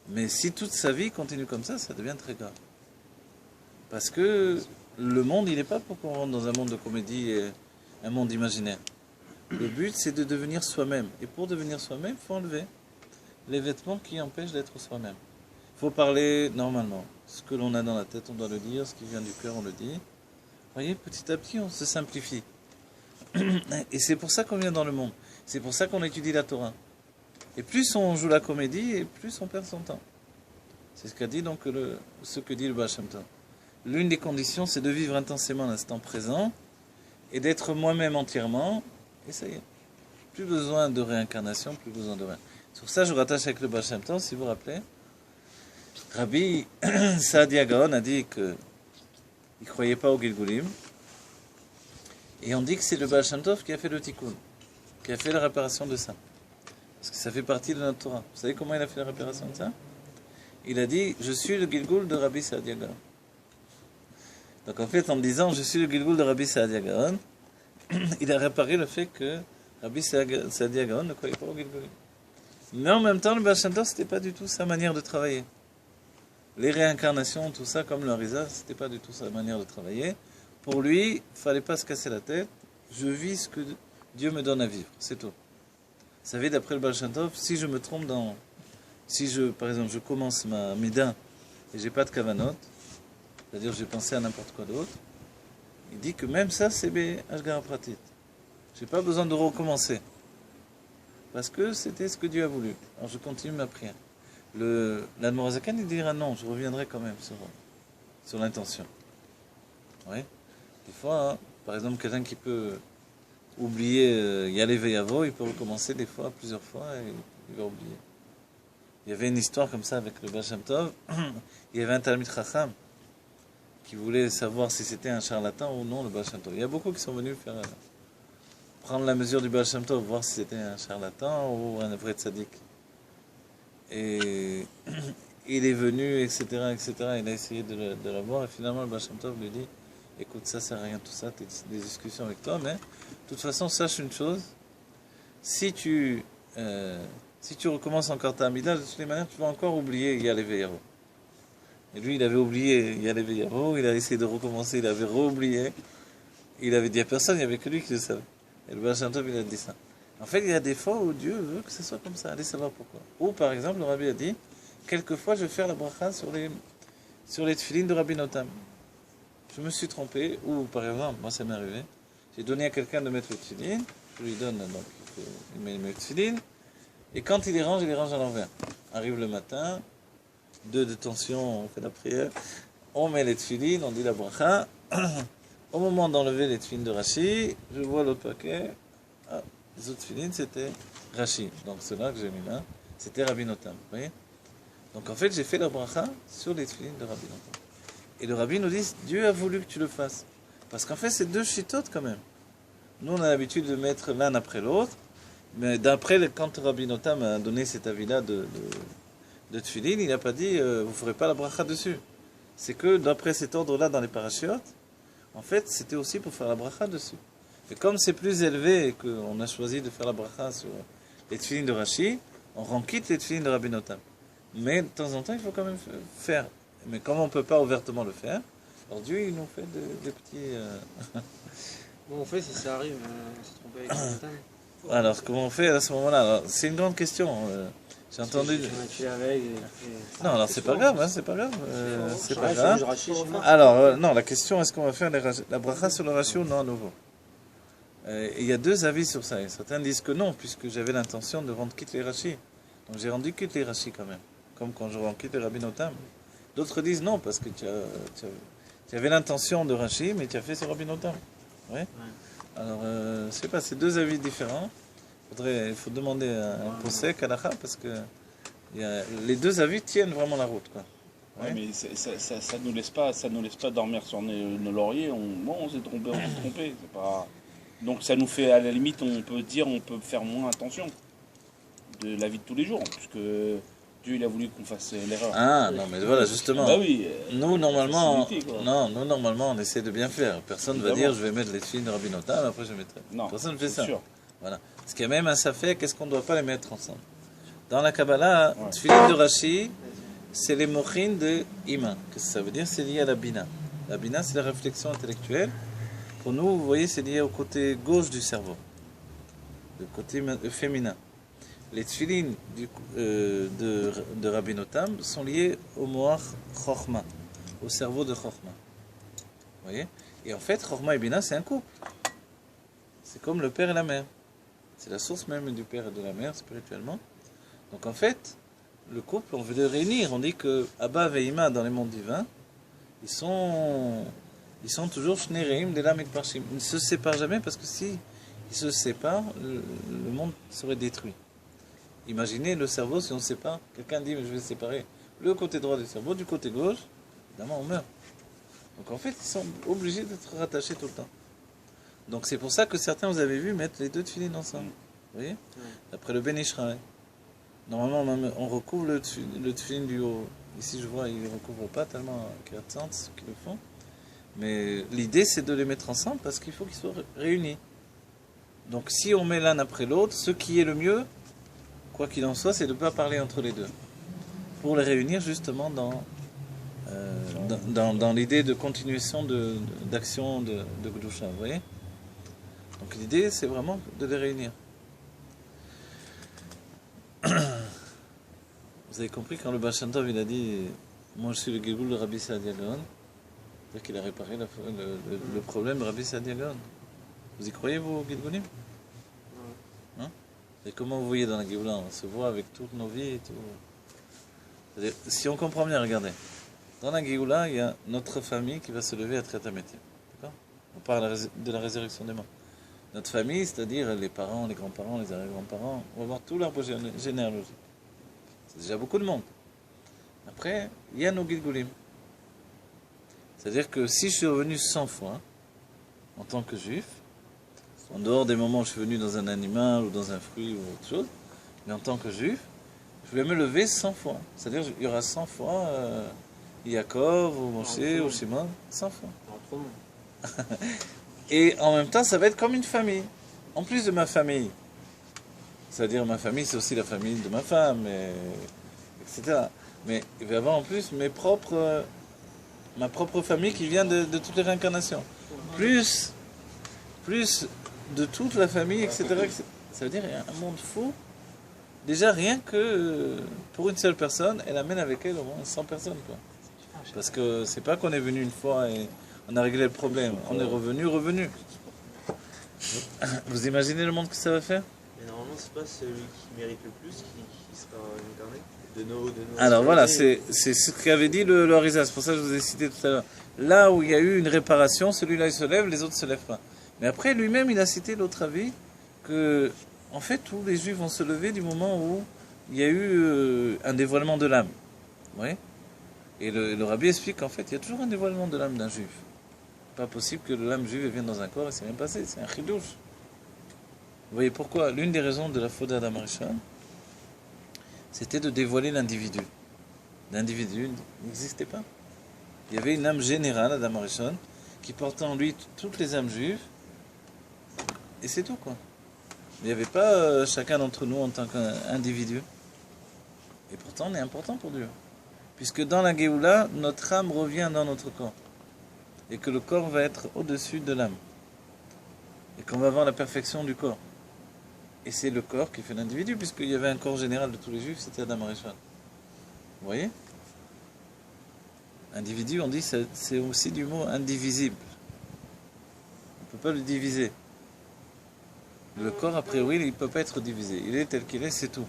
Mais si toute sa vie continue comme ça devient très grave. Parce que le monde, il n'est pas pour qu'on rentre dans un monde de comédie et un monde imaginaire. Le but, c'est de devenir soi-même. Et pour devenir soi-même, il faut enlever les vêtements qui empêchent d'être soi-même. Il faut parler normalement. Ce que l'on a dans la tête, on doit le dire. Ce qui vient du cœur, on le dit. Vous voyez, petit à petit, on se simplifie. Et c'est pour ça qu'on vient dans le monde. C'est pour ça qu'on étudie la Torah. Et plus on joue la comédie, et plus on perd son temps. C'est ce qu'a dit donc ce que dit le Baal Shem Tov. L'une des conditions, c'est de vivre intensément l'instant présent et d'être moi-même entièrement. Et ça y est. Plus besoin de réincarnation, plus besoin de rien. Sur ça, je rattache avec le Baal Shem Tov, si vous vous rappelez. Rabbi Saadia Gaon a dit qu'il ne croyait pas au Gilgulim. Et on dit que c'est le Baal Shem Tov qui a fait le Tikkun, qui a fait la réparation de ça. Parce que ça fait partie de notre Torah. Vous savez comment il a fait la réparation de ça? Il a dit, je suis le Gilgul de Rabbi Saadia Gaon. Donc en fait, en me disant, je suis le Gilgul de Rabbi Saadia Gaon, il a réparé le fait que Rabbi Saadia Gaon ne croyait pas au Gilgulim. Mais en même temps, le Baal Shem Tov, c'était pas du tout sa manière de travailler. Les réincarnations, tout ça, comme le Harizal, c'était pas du tout sa manière de travailler. Pour lui, il fallait pas se casser la tête. Je vis ce que Dieu me donne à vivre, c'est tout. Vous savez, d'après le Baal Shem Tov, si je me trompe dans... Si par exemple, je commence ma Mida et j'ai pas de kavanot, c'est-à-dire j'ai pensé à n'importe quoi d'autre, il dit que même ça, c'est Ashgara Pratit. J'ai pas besoin de recommencer. Parce que c'était ce que Dieu a voulu. Alors je continue ma prière. L'Admorazakan, il dira non, je reviendrai quand même sur l'intention. Oui. Des fois, hein, par exemple, quelqu'un qui peut oublier Yale Veyavo, il peut recommencer des fois, plusieurs fois, et il va oublier. Il y avait une histoire comme ça avec le Baal Shem Tov. Il y avait un Talmid Chacham qui voulait savoir si c'était un charlatan ou non, le Baal Shem Tov. Il y a beaucoup qui sont venus prendre la mesure du Baal Shem Tov, voir si c'était un charlatan ou un vrai tzaddik. Et il est venu, etc., etc. Il a essayé de l'avoir, et finalement le Baal Shem Tov lui dit, écoute, ça sert à rien tout ça, des discussions avec toi, mais de toute façon, sache une chose, si tu recommences encore ta Amida, de toutes les manières, tu vas encore oublier Yale Veyavo. Et lui, il avait oublié Yale Veyavo, il a essayé de recommencer, il avait re-oublié. Il avait dit à personne, il n'y avait que lui qui le savait. Et le Baal Shem Tov, il a dit ça. En fait, il y a des fois où Dieu veut que ce soit comme ça, allez savoir pourquoi. Ou par exemple, le Rabbi a dit, quelquefois je vais faire la bracha sur les tefilines de Rabbi Notam. Je me suis trompé, ou par exemple, moi ça m'est arrivé, j'ai donné à quelqu'un de mettre les tefilines, je lui donne, donc il met les tefilines, et quand il les range à l'envers. Arrive le matin, 2 de tension, on fait la prière, on met les tefilines, on dit la bracha. Au moment d'enlever les tefilines de Rashi, je vois l'autre paquet, les autres tefilines c'était Rashi, donc ceux-là que j'ai mis là, c'était Rabbi Notam, vous voyez. Donc en fait j'ai fait la bracha sur les tefilines de Rabbi Notam. Et le Rabbi nous dit, Dieu a voulu que tu le fasses. Parce qu'en fait c'est 2 chitotes quand même. Nous on a l'habitude de mettre l'un après l'autre, mais d'après, quand Rabbi Notam a donné cet avis-là de tefilines, il n'a pas dit, vous ne ferez pas la bracha dessus. C'est que d'après cet ordre-là dans les parachiotes, en fait c'était aussi pour faire la bracha dessus. Et comme c'est plus élevé et qu'on a choisi de faire la bracha sur les tefilines de Rashi, on rend quitte les tefilines de Rabbi Notam. Mais de temps en temps, il faut quand même faire. Mais comme on ne peut pas ouvertement le faire, alors Dieu, il nous fait des petits... Comment on fait si ça arrive, on s'est trompé avec le Notam? Alors, comment on fait à ce moment-là? Alors, c'est une grande question. J'ai entendu... Non, alors c'est pas grave, hein, c'est pas grave. C'est pas grave. Alors, non, la question, est-ce qu'on va faire la bracha sur le Rashi ou non à nouveau? Il y a 2 avis sur ça. Et certains disent que non, puisque j'avais l'intention de rendre quitte les Rashi. Donc j'ai rendu quitte les Rashi quand même. Comme quand je rends quitte les Rabbi Notam. D'autres disent non, parce que tu avais l'intention de Rashi, mais tu as fait sur Rabbi Notam. Ouais. Alors, je sais pas, c'est 2 avis différents. Il faut demander à un posek, à l'Acha, parce que les 2 avis tiennent vraiment la route, quoi. Ouais, mais ça nous laisse pas dormir sur nos lauriers. On s'est trompé, c'est pas... Donc ça nous fait, à la limite, on peut faire moins attention de la vie de tous les jours, puisque Dieu il a voulu qu'on fasse l'erreur. Ah non, mais voilà, justement. Bah oui. Nous normalement, on essaie de bien faire. Personne ne va dire je vais mettre les tefilines de Rabbi Notam, après je mettrai. Non, personne ne fait ça. Sûr. Voilà. Parce qu'il y a même un safek, qu'est-ce qu'on ne doit pas les mettre ensemble. Dans la Kabbalah, tefilines de Rashi, c'est les mochin de Ima. Qu'est-ce que ça veut dire? C'est lié à la Bina. La Bina, c'est la réflexion intellectuelle. Pour nous, vous voyez, c'est lié au côté gauche du cerveau, le côté féminin. Les tefilines de Rabbi Notam sont liés au moach Chochma, au cerveau de Chochma. Vous voyez? Et en fait, Chochma et Bina, c'est un couple. C'est comme le père et la mère. C'est la source même du père et de la mère, spirituellement. Donc en fait, le couple, on veut le réunir. On dit que Abba et Ima, dans les mondes divins, ils sont toujours Shnereim, Delam et Parshim. Ils ne se séparent jamais parce que si ils se séparent, le monde serait détruit. Imaginez le cerveau, si on sépare, quelqu'un dit mais je vais séparer le côté droit du cerveau du côté gauche, évidemment on meurt. Donc en fait, ils sont obligés d'être rattachés tout le temps. Donc c'est pour ça que certains, vous avez vu, mettre les 2 tefilines ensemble. Vous voyez? D'après le Ben Ishraï. Normalement, on recouvre le tefilin du haut. Ici, je vois, ils ne le recouvrent pas tellement qu'il y a ceux qui le font. Mais l'idée, c'est de les mettre ensemble parce qu'il faut qu'ils soient réunis. Donc si on met l'un après l'autre, ce qui est le mieux, quoi qu'il en soit, c'est de ne pas parler entre les deux. Pour les réunir justement dans l'idée de continuation d'action de Gdusha, vous voyez. Donc l'idée, c'est vraiment de les réunir. Vous avez compris quand le Baal Shem Tov, il a dit « Moi, je suis le Gilgul de Rabbi Saadia Gaon », c'est-à-dire qu'il a réparé le problème de Rabbi Saadia Gaon. Vous y croyez, vous, Gilgulim? Hein? Et comment vous voyez dans la Géoula? On se voit avec toutes nos vies et tout. C'est-à-dire, si on comprend bien, regardez. Dans la Géoula, il y a notre famille qui va se lever à Triatamétim. D'accord? On parle de la résurrection des morts. Notre famille, c'est-à-dire les parents, les grands-parents, les arrière-grands-parents, on va voir tout l'arbre généalogique. C'est déjà beaucoup de monde. Après, il y a nos Gilgulim. C'est-à-dire que si je suis revenu 100 fois, en tant que juif, en dehors des moments où je suis venu dans un animal ou dans un fruit ou autre chose, mais en tant que juif, je vais me lever 100 fois. C'est-à-dire qu'il y aura 100 fois Yaakov ou Moshe ou Shimon, 100 fois. Et en même temps, ça va être comme une famille. En plus de ma famille, c'est-à-dire ma famille, c'est aussi la famille de ma femme, etc. Mais il va y avoir en plus ma propre famille qui vient de toutes les réincarnations. Plus de toute la famille, etc. Ça veut dire qu'il y a un monde fou. Déjà, rien que pour une seule personne, elle amène avec elle au moins 100 personnes, quoi. Parce que c'est pas qu'on est venu une fois et on a réglé le problème. On est revenu. Vous imaginez le monde que ça va faire? Mais normalement, c'est pas celui qui mérite le plus qui sera incarné de nos Alors voilà, c'est ce qu'avait dit le Harizal. C'est pour ça que je vous ai cité tout à l'heure. Là où il y a eu une réparation, celui-là il se lève, les autres ne se lèvent pas. Mais après, lui-même, il a cité l'autre avis que, en fait, tous les juifs vont se lever du moment où il y a eu un dévoilement de l'âme. Vous voyez? Et le rabbi explique qu'en fait, il y a toujours un dévoilement de l'âme d'un juif. Pas possible que l'âme juive vienne dans un corps et c'est rien passé. C'est un chidouche. Vous voyez pourquoi? L'une des raisons de la faute d'Adam Rishon, c'était de dévoiler l'individu. L'individu n'existait pas. Il y avait une âme générale, Adam Rishon, qui portait en lui toutes les âmes juives, et c'est tout, quoi. Il n'y avait pas chacun d'entre nous en tant qu'individu. Et pourtant, on est important pour Dieu. Puisque dans la Géoula, notre âme revient dans notre corps. Et que le corps va être au-dessus de l'âme. Et qu'on va avoir la perfection du corps. Et c'est le corps qui fait l'individu, puisqu'il y avait un corps général de tous les juifs, c'était Adam Rishon. Vous voyez? Individu, on dit, c'est aussi du mot indivisible. On ne peut pas le diviser. Le corps, a priori, il ne peut pas être divisé. Il est tel qu'il est, c'est tout.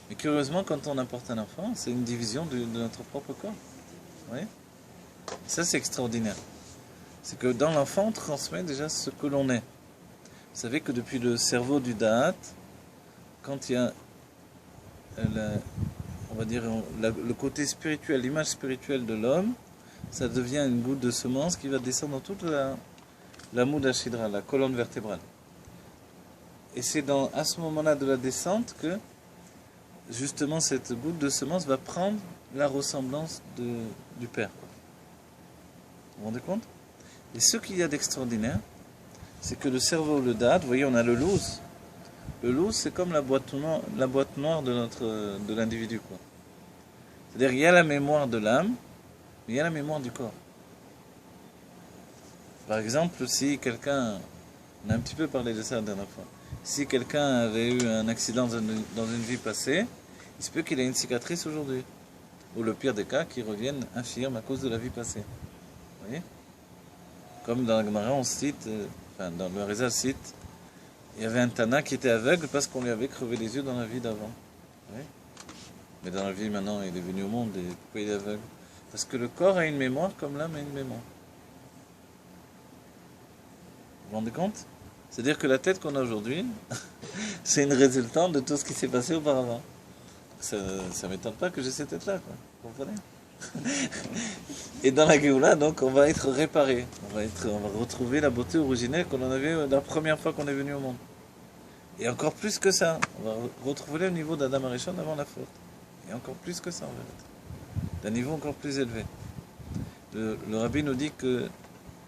Mais curieusement, quand on apporte un enfant, c'est une division de notre propre corps. Vous voyez? Et ça, c'est extraordinaire. C'est que dans l'enfant, on transmet déjà ce que l'on est. Vous savez que depuis le cerveau du Da'at, quand il y a on va dire le côté spirituel, l'image spirituelle de l'homme, ça devient une goutte de semence qui va descendre dans toute la Mouda Shidra, la colonne vertébrale. Et c'est à ce moment-là de la descente que justement cette goutte de semence va prendre la ressemblance du Père. Vous vous rendez compte? Et ce qu'il y a d'extraordinaire, c'est que le cerveau, le Da'at, vous voyez, on a le louz. Le louz, c'est comme la boîte noire de l'individu, quoi. C'est-à-dire qu'il y a la mémoire de l'âme, mais il y a la mémoire du corps. Par exemple, si quelqu'un, on a un petit peu parlé de ça la dernière fois, si quelqu'un avait eu un accident dans une vie passée, il se peut qu'il ait une cicatrice aujourd'hui. Ou le pire des cas, qu'il revienne infirme à cause de la vie passée. Vous voyez? Comme dans la Gemara, on cite, dans le Harizal cite, il y avait un Tana qui était aveugle parce qu'on lui avait crevé les yeux dans la vie d'avant. Oui. Mais dans la vie maintenant, il est venu au monde et pourquoi il est aveugle? Parce que le corps a une mémoire comme l'âme a une mémoire. Vous vous rendez compte? C'est-à-dire que la tête qu'on a aujourd'hui, c'est une résultante de tout ce qui s'est passé auparavant. Ça ne m'étonne pas que j'ai cette tête-là, quoi. Vous comprenez? Et dans la Géoula, donc, on va être réparé. On va retrouver la beauté originelle qu'on en avait la première fois qu'on est venu au monde. Et encore plus que ça, on va retrouver le niveau d'Adam Arishon avant la faute. Et encore plus que ça, en vérité. D'un niveau encore plus élevé. Le rabbi nous dit que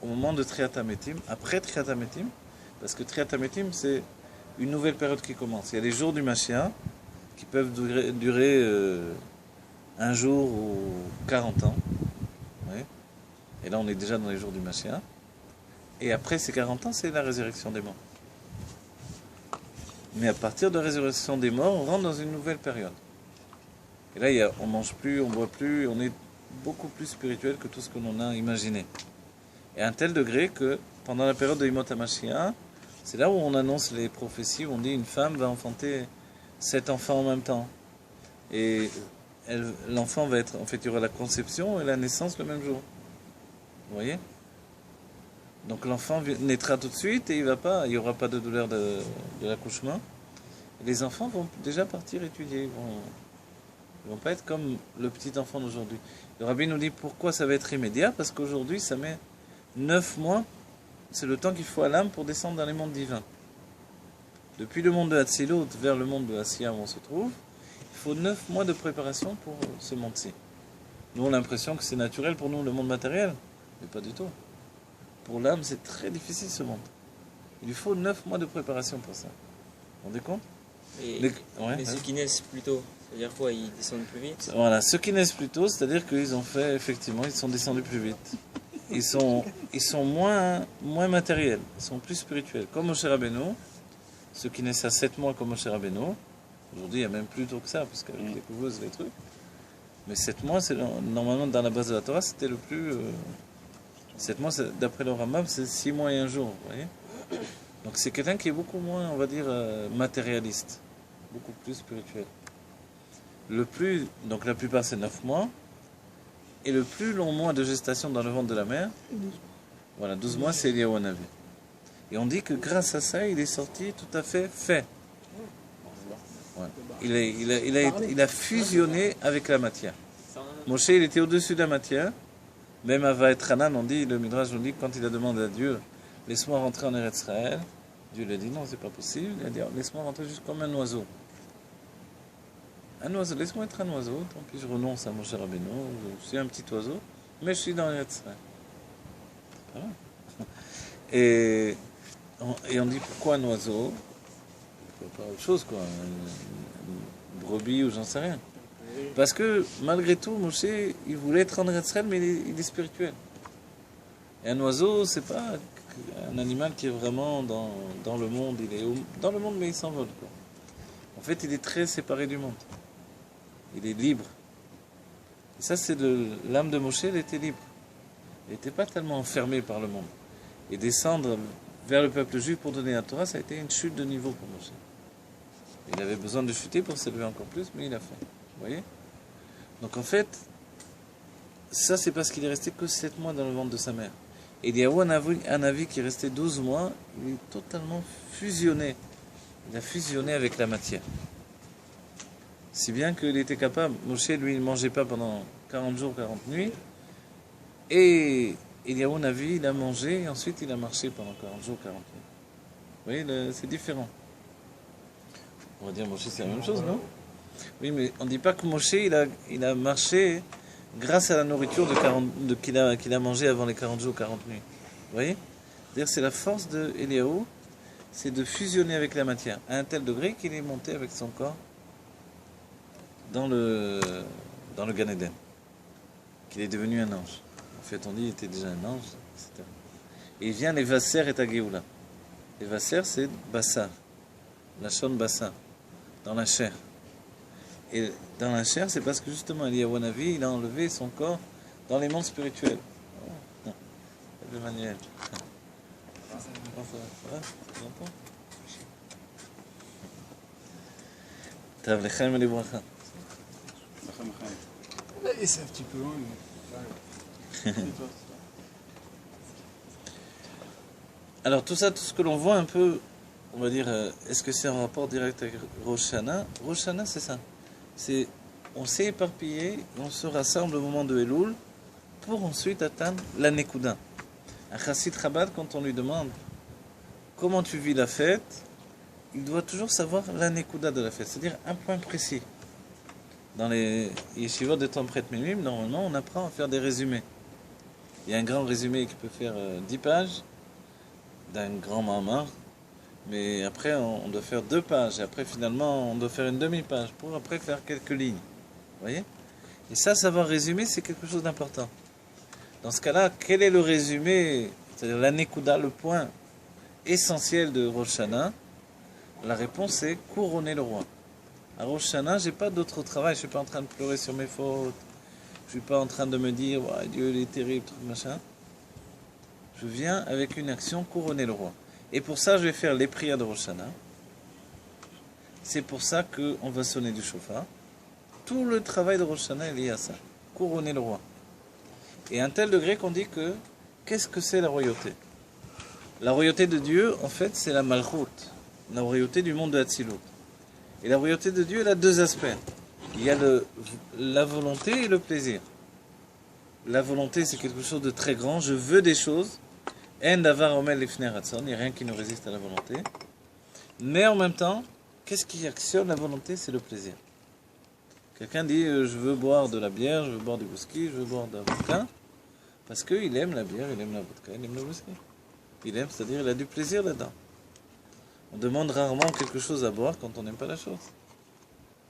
au moment de Triatamétim, après Triatamétim, Parce que Triat HaMetim, c'est une nouvelle période qui commence. Il y a les jours du Mashiach qui peuvent durer un jour ou 40 ans. Oui. Et là, on est déjà dans les jours du Mashiach. Et après ces 40 ans, c'est la résurrection des morts. Mais à partir de la résurrection des morts, on rentre dans une nouvelle période. Et là, on mange plus, on boit plus, on est beaucoup plus spirituel que tout ce que l'on a imaginé. Et à un tel degré que pendant la période de Yimot HaMashiach, c'est là où on annonce les prophéties, où on dit une femme va enfanter 7 enfants en même temps. Et l'enfant va être, en fait, il y aura la conception et la naissance le même jour. Vous voyez? Donc l'enfant naîtra tout de suite et il n'y aura pas de douleur de l'accouchement. Les enfants vont déjà partir étudier. Ils vont pas être comme le petit enfant d'aujourd'hui. Le rabbi nous dit pourquoi ça va être immédiat, parce qu'aujourd'hui ça met 9 mois, c'est le temps qu'il faut à l'âme pour descendre dans les mondes divins. Depuis le monde de Hatzilut vers le monde de Asiya où on se trouve, il faut 9 mois de préparation pour ce monde-ci. Nous on a l'impression que c'est naturel pour nous le monde matériel, mais pas du tout. Pour l'âme c'est très difficile ce monde. Il lui faut 9 mois de préparation pour ça. Vous vous rendez compte? Mais ceux qui naissent plus tôt, c'est-à-dire quoi, ils descendent plus vite? Voilà, ceux qui naissent plus tôt, c'est-à-dire qu'ils ont fait, effectivement, ils sont descendus plus vite. Ils sont moins matériels, ils sont plus spirituels. Comme Moshe Rabbeinu, ceux qui naissent à 7 mois comme Moshe Rabbeinu, aujourd'hui il y a même plus tôt que ça, parce qu'avec les couveuses, les trucs. Mais 7 mois, c'est normalement dans la base de la Torah, c'était le plus... 7 mois, d'après le Rambam, c'est 6 mois et 1 jour, vous voyez. Donc c'est quelqu'un qui est beaucoup moins, on va dire, matérialiste, beaucoup plus spirituel. Donc la plupart c'est 9 mois, et le plus long mois de gestation dans le ventre de la mère, 12 mois c'est Eliyahu Hanavi. Et on dit que grâce à ça, il est sorti tout à fait fait. Ouais. Il a fusionné avec la matière. Moshe, il était au-dessus de la matière. Même Ava et Hanan, on dit, le Midrash nous dit, quand il a demandé à Dieu, laisse-moi rentrer en Eretz Israël, Dieu lui a dit non, c'est pas possible. Il a dit, laisse-moi rentrer juste comme un oiseau. Un oiseau, laisse-moi être un oiseau, tant pis je renonce à Moshe Rabbeinu, je suis un petit oiseau, mais je suis dans Eretz Israël. Pas mal. Et on dit pourquoi un oiseau? Pourquoi pas autre chose, quoi, une brebis ou j'en sais rien. Parce que malgré tout, Moshe, il voulait être en Eretz Israël, mais il est spirituel. Et un oiseau, c'est pas un animal qui est vraiment dans le monde. Il est dans le monde, mais il s'envole, quoi. En fait, il est très séparé du monde. Il est libre. Et ça, c'est l'âme de Moshe, elle était libre. Elle n'était pas tellement enfermée par le monde. Et descendre vers le peuple juif pour donner la Torah, ça a été une chute de niveau pour Moshe. Il avait besoin de chuter pour s'élever encore plus, mais il a fait. Vous voyez? Donc en fait, ça c'est parce qu'il est resté que 7 mois dans le ventre de sa mère. Et il y a un avis qui est resté 12 mois, il est totalement fusionné. Il a fusionné avec la matière. Si bien qu'il était capable, Moshe lui il ne mangeait pas pendant 40 jours, 40 nuits. Et Eliyahu Navi, il a mangé et ensuite il a marché pendant 40 jours, 40 nuits. Vous voyez, c'est différent. On va dire Moshe c'est la même chose, non? Oui, mais on ne dit pas que Moshe, il a marché grâce à la nourriture qu'il a mangé avant les 40 jours, 40 nuits. Vous voyez? C'est-à-dire c'est la force de Eliyahu, c'est de fusionner avec la matière, à un tel degré qu'il est monté avec son corps dans le Gan Eden, qu'il est devenu un ange. En fait, on dit qu'il était déjà un ange, etc. Et il vient les Vasser et Tageoula. Les Vasser, c'est Bassar, la Shon Bassar, dans la chair. Et dans la chair, c'est parce que justement, Eliyahu Hanavi, il a enlevé son corps dans les mondes spirituels. Oh, le manuel. Ça va? Tu l'entends? Tav lechem et livracha. Et c'est un petit peu loin. Mais... Alors tout ça, tout ce que l'on voit un peu, on va dire, est-ce que c'est en rapport direct avec Rosh Hashanah? Rosh Hashanah, c'est ça. On s'est éparpillé, on se rassemble au moment de Elul pour ensuite atteindre la Nekuda. Un chassid Chabad, quand on lui demande comment tu vis la fête, il doit toujours savoir la Nekuda de la fête, c'est-à-dire un point précis. Dans les yeshivot de Tempret Milim, normalement, on apprend à faire des résumés. Il y a un grand résumé qui peut faire 10 pages d'un grand mamar Mais après, on doit faire 2 pages. Et après, finalement, on doit faire une demi-page pour après faire quelques lignes. Vous voyez? Et ça, savoir résumer, c'est quelque chose d'important. Dans ce cas-là, quel est le résumé, c'est-à-dire l'anekuda, le point essentiel de Rosh Hashanah? La réponse est couronner le roi. À Rosh Hashanah, j'ai pas d'autre travail. Je suis pas en train de pleurer sur mes fautes. Je suis pas en train de me dire ouais, Dieu il est terrible, truc machin. Je viens avec une action couronner le roi. Et pour ça, je vais faire les prières de Rosh Hashanah. C'est pour ça qu'on va sonner du chauffard. Tout le travail de Rosh Hashanah est lié à ça. Couronner le roi. Et à un tel degré qu'on dit que qu'est-ce que c'est la royauté? La royauté de Dieu, en fait, c'est la malchut, la royauté du monde de Hatzilut. Et la royauté de Dieu, elle a 2 aspects. Il y a la volonté et le plaisir. La volonté, c'est quelque chose de très grand. Je veux des choses. En davar omel lifnei ratzon. Il n'y a rien qui nous résiste à la volonté. Mais en même temps, qu'est-ce qui actionne la volonté? C'est le plaisir. Quelqu'un dit je veux boire de la bière, je veux boire du whisky, je veux boire de la vodka. Parce qu'il aime la bière, il aime la vodka, il aime le whisky. Il aime, c'est-à-dire il a du plaisir là-dedans. On demande rarement quelque chose à boire quand on n'aime pas la chose.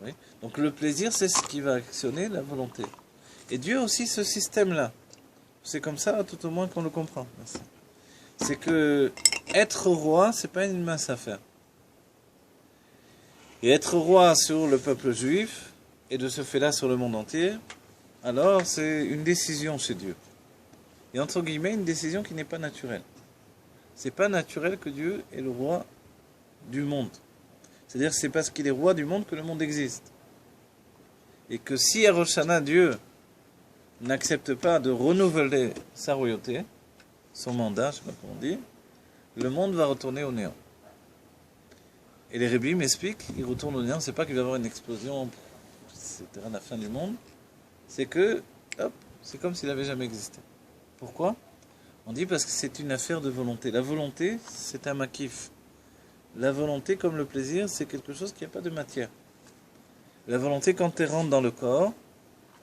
Oui. Donc le plaisir, c'est ce qui va actionner la volonté. Et Dieu a aussi ce système-là. C'est comme ça, tout au moins qu'on le comprend. Merci. C'est que être roi, c'est pas une mince affaire. Et être roi sur le peuple juif, et de ce fait-là sur le monde entier, alors c'est une décision chez Dieu. Et entre guillemets, une décision qui n'est pas naturelle. C'est pas naturel que Dieu est le roi du monde. C'est-à-dire que c'est parce qu'il est roi du monde que le monde existe. Et que si à Rosh Hashanah, Dieu n'accepte pas de renouveler sa royauté, son mandat, je ne sais pas comment on dit, le monde va retourner au néant. Et les Rébim m'expliquent, il retourne au néant, c'est pas qu'il va y avoir une explosion, c'était la fin du monde, c'est que, hop, c'est comme s'il n'avait jamais existé. Pourquoi? On dit parce que c'est une affaire de volonté. La volonté, c'est un makif. La volonté, comme le plaisir, c'est quelque chose qui n'a pas de matière. La volonté, quand elle rentre dans le corps,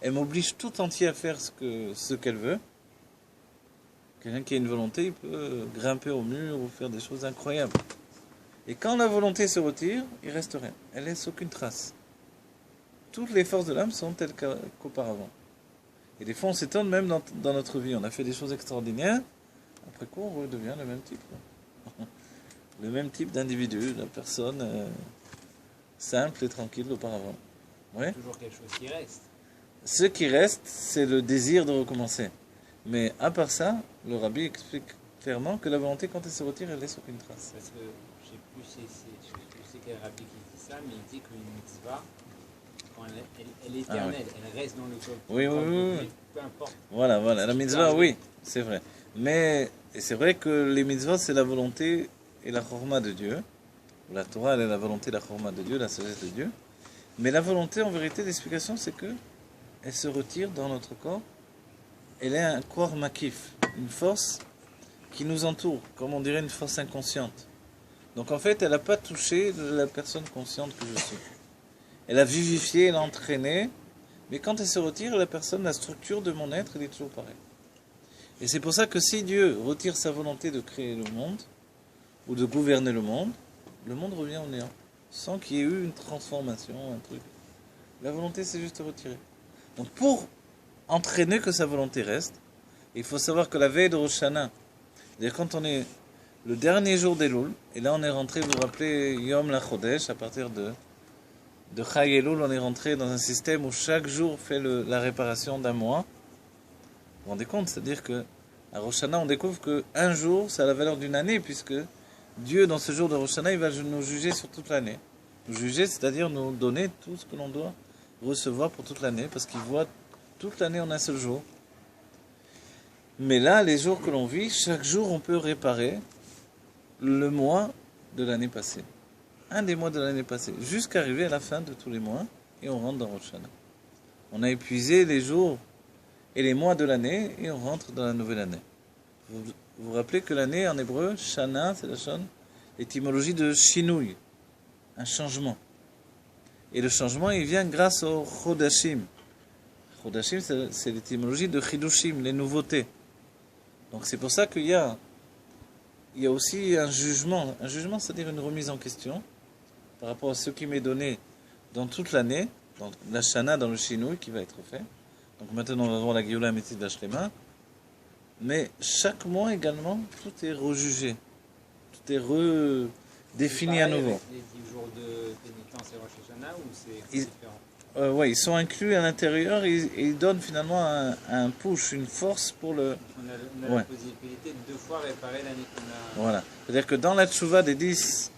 elle m'oblige tout entier à faire ce qu'elle veut. Quelqu'un qui a une volonté, il peut grimper au mur ou faire des choses incroyables. Et quand la volonté se retire, il ne reste rien. Elle ne laisse aucune trace. Toutes les forces de l'âme sont telles qu'auparavant. Et des fois, on s'étonne même dans notre vie. On a fait des choses extraordinaires. Après quoi, on redevient le même type. Le même type d'individu, la personne simple et tranquille auparavant. Ouais. Toujours quelque chose qui reste. Ce qui reste, c'est le désir de recommencer. Mais à part ça, le rabbi explique clairement que la volonté, quand elle se retire, elle laisse aucune trace. Parce que je sais plus quel rabbi qui dit ça, mais il dit qu'une mitzvah, quand elle est éternelle, elle reste dans le corps. Oui. Peu importe. Voilà, la mitzvah, oui, c'est vrai. Mais c'est vrai que les mitzvahs, c'est la volonté et la chorma de Dieu. La Torah, elle est la volonté et la chorma de Dieu, la sagesse de Dieu. Mais la volonté, en vérité, l'explication, c'est que elle se retire dans notre corps. Elle est un corps makif, une force qui nous entoure, comme on dirait une force inconsciente. Donc en fait, elle n'a pas touché la personne consciente que je suis. Elle a vivifié, elle a entraîné, mais quand elle se retire, la personne, la structure de mon être, elle est toujours pareille. Et c'est pour ça que si Dieu retire sa volonté de créer le monde, ou de gouverner le monde revient au néant, sans qu'il y ait eu une transformation, un truc. La volonté, c'est juste retirée. Donc pour entraîner que sa volonté reste, il faut savoir que la veille de Rosh Hashanah, c'est-à-dire quand on est le dernier jour d'Elul, et là on est rentré, vous vous rappelez, Yom LaChodesh, à partir de Chag Elul, on est rentré dans un système où chaque jour fait la réparation d'un mois. Vous vous rendez compte? C'est-à-dire que à Rosh Hashanah, on découvre qu'un jour, ça a la valeur d'une année, puisque Dieu, dans ce jour de Rosh Hashanah, il va nous juger sur toute l'année. Nous juger, c'est-à-dire nous donner tout ce que l'on doit recevoir pour toute l'année, parce qu'il voit toute l'année en un seul jour. Mais là, les jours que l'on vit, chaque jour, on peut réparer le mois de l'année passée. Un des mois de l'année passée, jusqu'à arriver à la fin de tous les mois, et on rentre dans Rosh Hashanah. On a épuisé les jours et les mois de l'année, et on rentre dans la nouvelle année. Vous vous rappelez que l'année, en hébreu, Shana, c'est la shon, l'étymologie de Shinui, un changement. Et le changement, il vient grâce au Chodashim. Chodashim, c'est l'étymologie de Chidushim, les nouveautés. Donc c'est pour ça qu'il y a il y a aussi un jugement. Un jugement, c'est-à-dire une remise en question par rapport à ce qui m'est donné dans toute l'année, dans la Shana, dans le Shinui qui va être fait. Donc maintenant, on va voir la Géoula Amétite d'Ashlema. Mais chaque mois également, tout est rejugé. Tout est redéfini à nouveau. Les 10 jours de pénitence et Rosh Hashanah ou c'est Ils- différent? Ouais, ils sont inclus à l'intérieur et ils donnent finalement un push, une force pour le... On a Ouais. la possibilité de 2 fois réparer l'année qu'on a. Voilà. C'est-à-dire que dans la tchouva des 10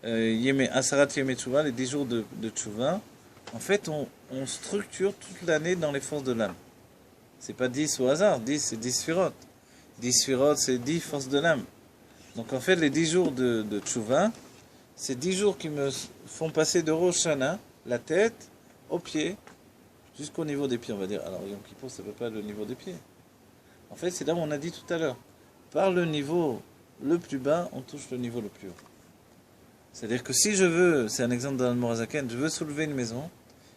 Asarat Yemei Tchouva, les 10 jours de tchouva, en fait, on structure toute l'année dans les forces de l'âme. C'est pas 10 au hasard, 10 c'est 10 sphirot. 10 sphirot c'est 10 forces de l'âme. Donc en fait, les 10 jours de tchouva, c'est 10 jours qui me font passer de Rosh Hashanah, la tête, aux pieds, jusqu'au niveau des pieds, on va dire. Alors Yom Kippour, ça ne peut pas être le niveau des pieds. En fait, c'est là où on a dit tout à l'heure. Par le niveau le plus bas, on touche le niveau le plus haut. C'est-à-dire que si je veux, c'est un exemple dans le Morazaken, je veux soulever une maison,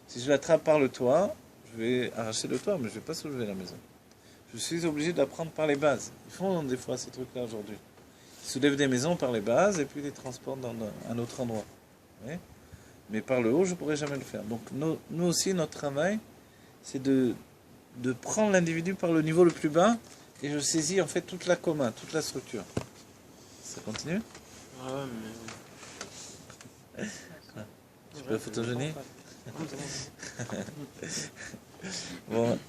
si je l'attrape par le toit, je vais arracher le toit, mais je ne vais pas soulever la maison. Je suis obligé de la prendre par les bases. Ils font des fois ces trucs-là aujourd'hui. Ils soulèvent des maisons par les bases et puis les transportent dans un autre endroit. Vous voyez ? Mais par le haut, je ne pourrais jamais le faire. Donc nous aussi, notre travail, c'est de prendre l'individu par le niveau le plus bas et je saisis en fait toute la coma, toute la structure. Ça continue ? Ah ouais, mais. Tu peux photogénie ? Bon.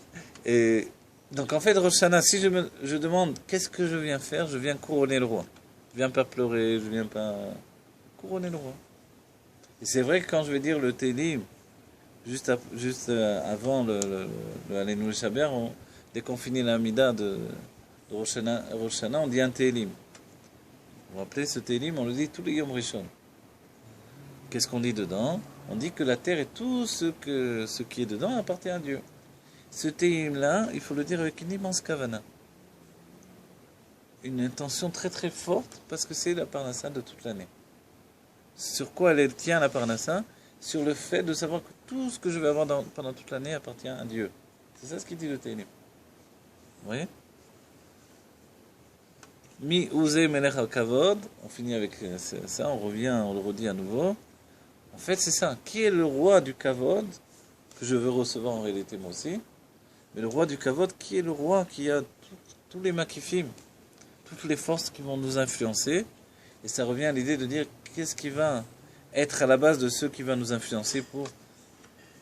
Et donc en fait, Rosh Hashanah, si je demande qu'est-ce que je viens faire, je viens couronner le roi. Je viens pas pleurer, je viens pas couronner le roi. Et c'est vrai que quand je vais dire le Télim, juste avant le Aleinu Shaber, dès qu'on finit l'Amida de Rosh Hashanah, on dit un Télim. Vous vous rappelez, ce Télim, on le dit tous les Yom Rishon. Qu'est-ce qu'on dit dedans ? On dit que la terre et tout ce qui est dedans appartient à Dieu. Ce Télim-là, il faut le dire avec une immense kavana. Une intention très très forte, parce que c'est la parnassa de toute l'année. Sur quoi elle tient la parnassa ? Sur le fait de savoir que tout ce que je vais avoir pendant toute l'année appartient à Dieu. C'est ça ce qu'il dit le Télim. Vous voyez ? Mi Uze Melech al-Kavod, on finit avec ça, on le redit à nouveau. En fait, c'est ça. Qui est le roi du Kavod, que je veux recevoir en réalité moi aussi ? Mais le roi du Kavod, qui est le roi qui a tous les makifim, toutes les forces qui vont nous influencer. Et ça revient à l'idée de dire qu'est-ce qui va être à la base de ceux qui va nous influencer pour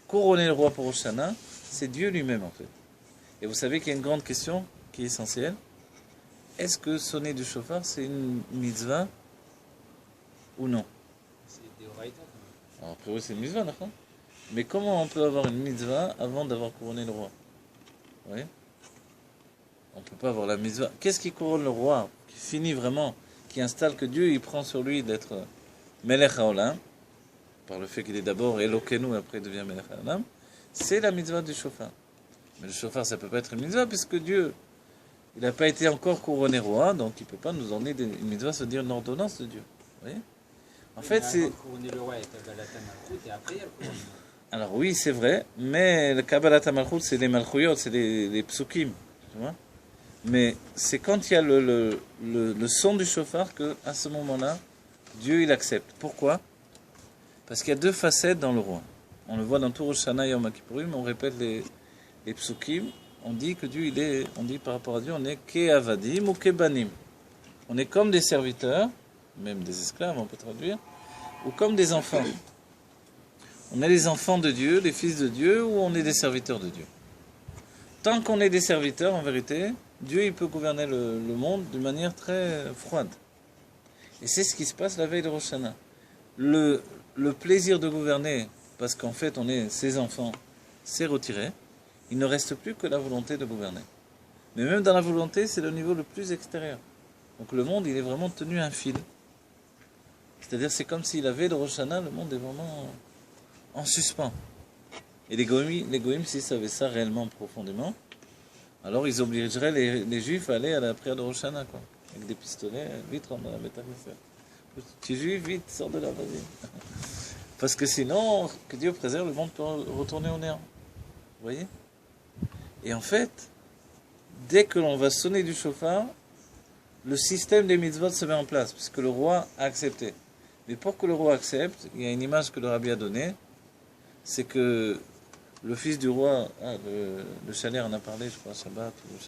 couronner le roi pour Rosh Hashanah. C'est Dieu lui-même en fait. Et vous savez qu'il y a une grande question qui est essentielle. Est-ce que sonner du chauffard c'est une mitzvah ou non ? C'est des oraïtas quand même. Alors, a priori c'est une mitzvah, d'accord ? Mais comment on peut avoir une mitzvah avant d'avoir couronné le roi ? Vous voyez ? On ne peut pas avoir la mitzvah. Qu'est-ce qui couronne le roi, qui finit vraiment, qui installe que Dieu il prend sur lui d'être Melech HaOlam, par le fait qu'il est d'abord Elokenu et après il devient Melech HaOlam, c'est la mitzvah du shofar. Mais le shofar ça ne peut pas être une mitzvah puisque Dieu, il n'a pas été encore couronné roi, donc il ne peut pas nous emmener une mitzvah, se dire une ordonnance de Dieu. Vous voyez ? En fait, c'est... Couronner le roi et Kabbalat HaMalchut et après il y a le couronnement. Alors oui, c'est vrai, mais le Kabbalat HaMalchut, c'est les Malchuyot, c'est les psukim, tu vois. Mais c'est quand il y a le son du shofar qu'à ce moment-là, Dieu il accepte. Pourquoi ? Parce qu'il y a deux facettes dans le roi. On le voit dans tout Rosh Hashanah et Yom Kippourim, on répète les psukim, on dit que Dieu, on dit par rapport à Dieu, on est ke'avadim ou ke'banim. On est comme des serviteurs, même des esclaves, on peut traduire, ou comme des enfants. On est les enfants de Dieu, les fils de Dieu, ou on est des serviteurs de Dieu. Tant qu'on est des serviteurs, en vérité, Dieu il peut gouverner le monde d'une manière très froide. Et c'est ce qui se passe la veille de Rosh Hashanah. Le plaisir de gouverner, parce qu'en fait on est ses enfants, s'est retiré. Il ne reste plus que la volonté de gouverner. Mais même dans la volonté, c'est le niveau le plus extérieur. Donc le monde, il est vraiment tenu à un fil. C'est-à-dire c'est comme si la veille de Rosh Hashanah, le monde est vraiment en suspens. Et les goïms, s'ils savaient ça réellement profondément, alors ils obligeraient les juifs à aller à la prière de Rosh Hashanah, quoi. Avec des pistolets, vite rentre dans la Beth Amikdash. Tu es juif, vite, sors de là, vas-y. Parce que sinon, que Dieu préserve, le monde peut retourner au néant. Vous voyez ? Et en fait, dès que l'on va sonner du chauffard, le système des mitzvot se met en place, puisque le roi a accepté. Mais pour que le roi accepte, il y a une image que le rabbi a donnée, c'est que le fils du roi, le Chaler en a parlé, je crois, Shabbat,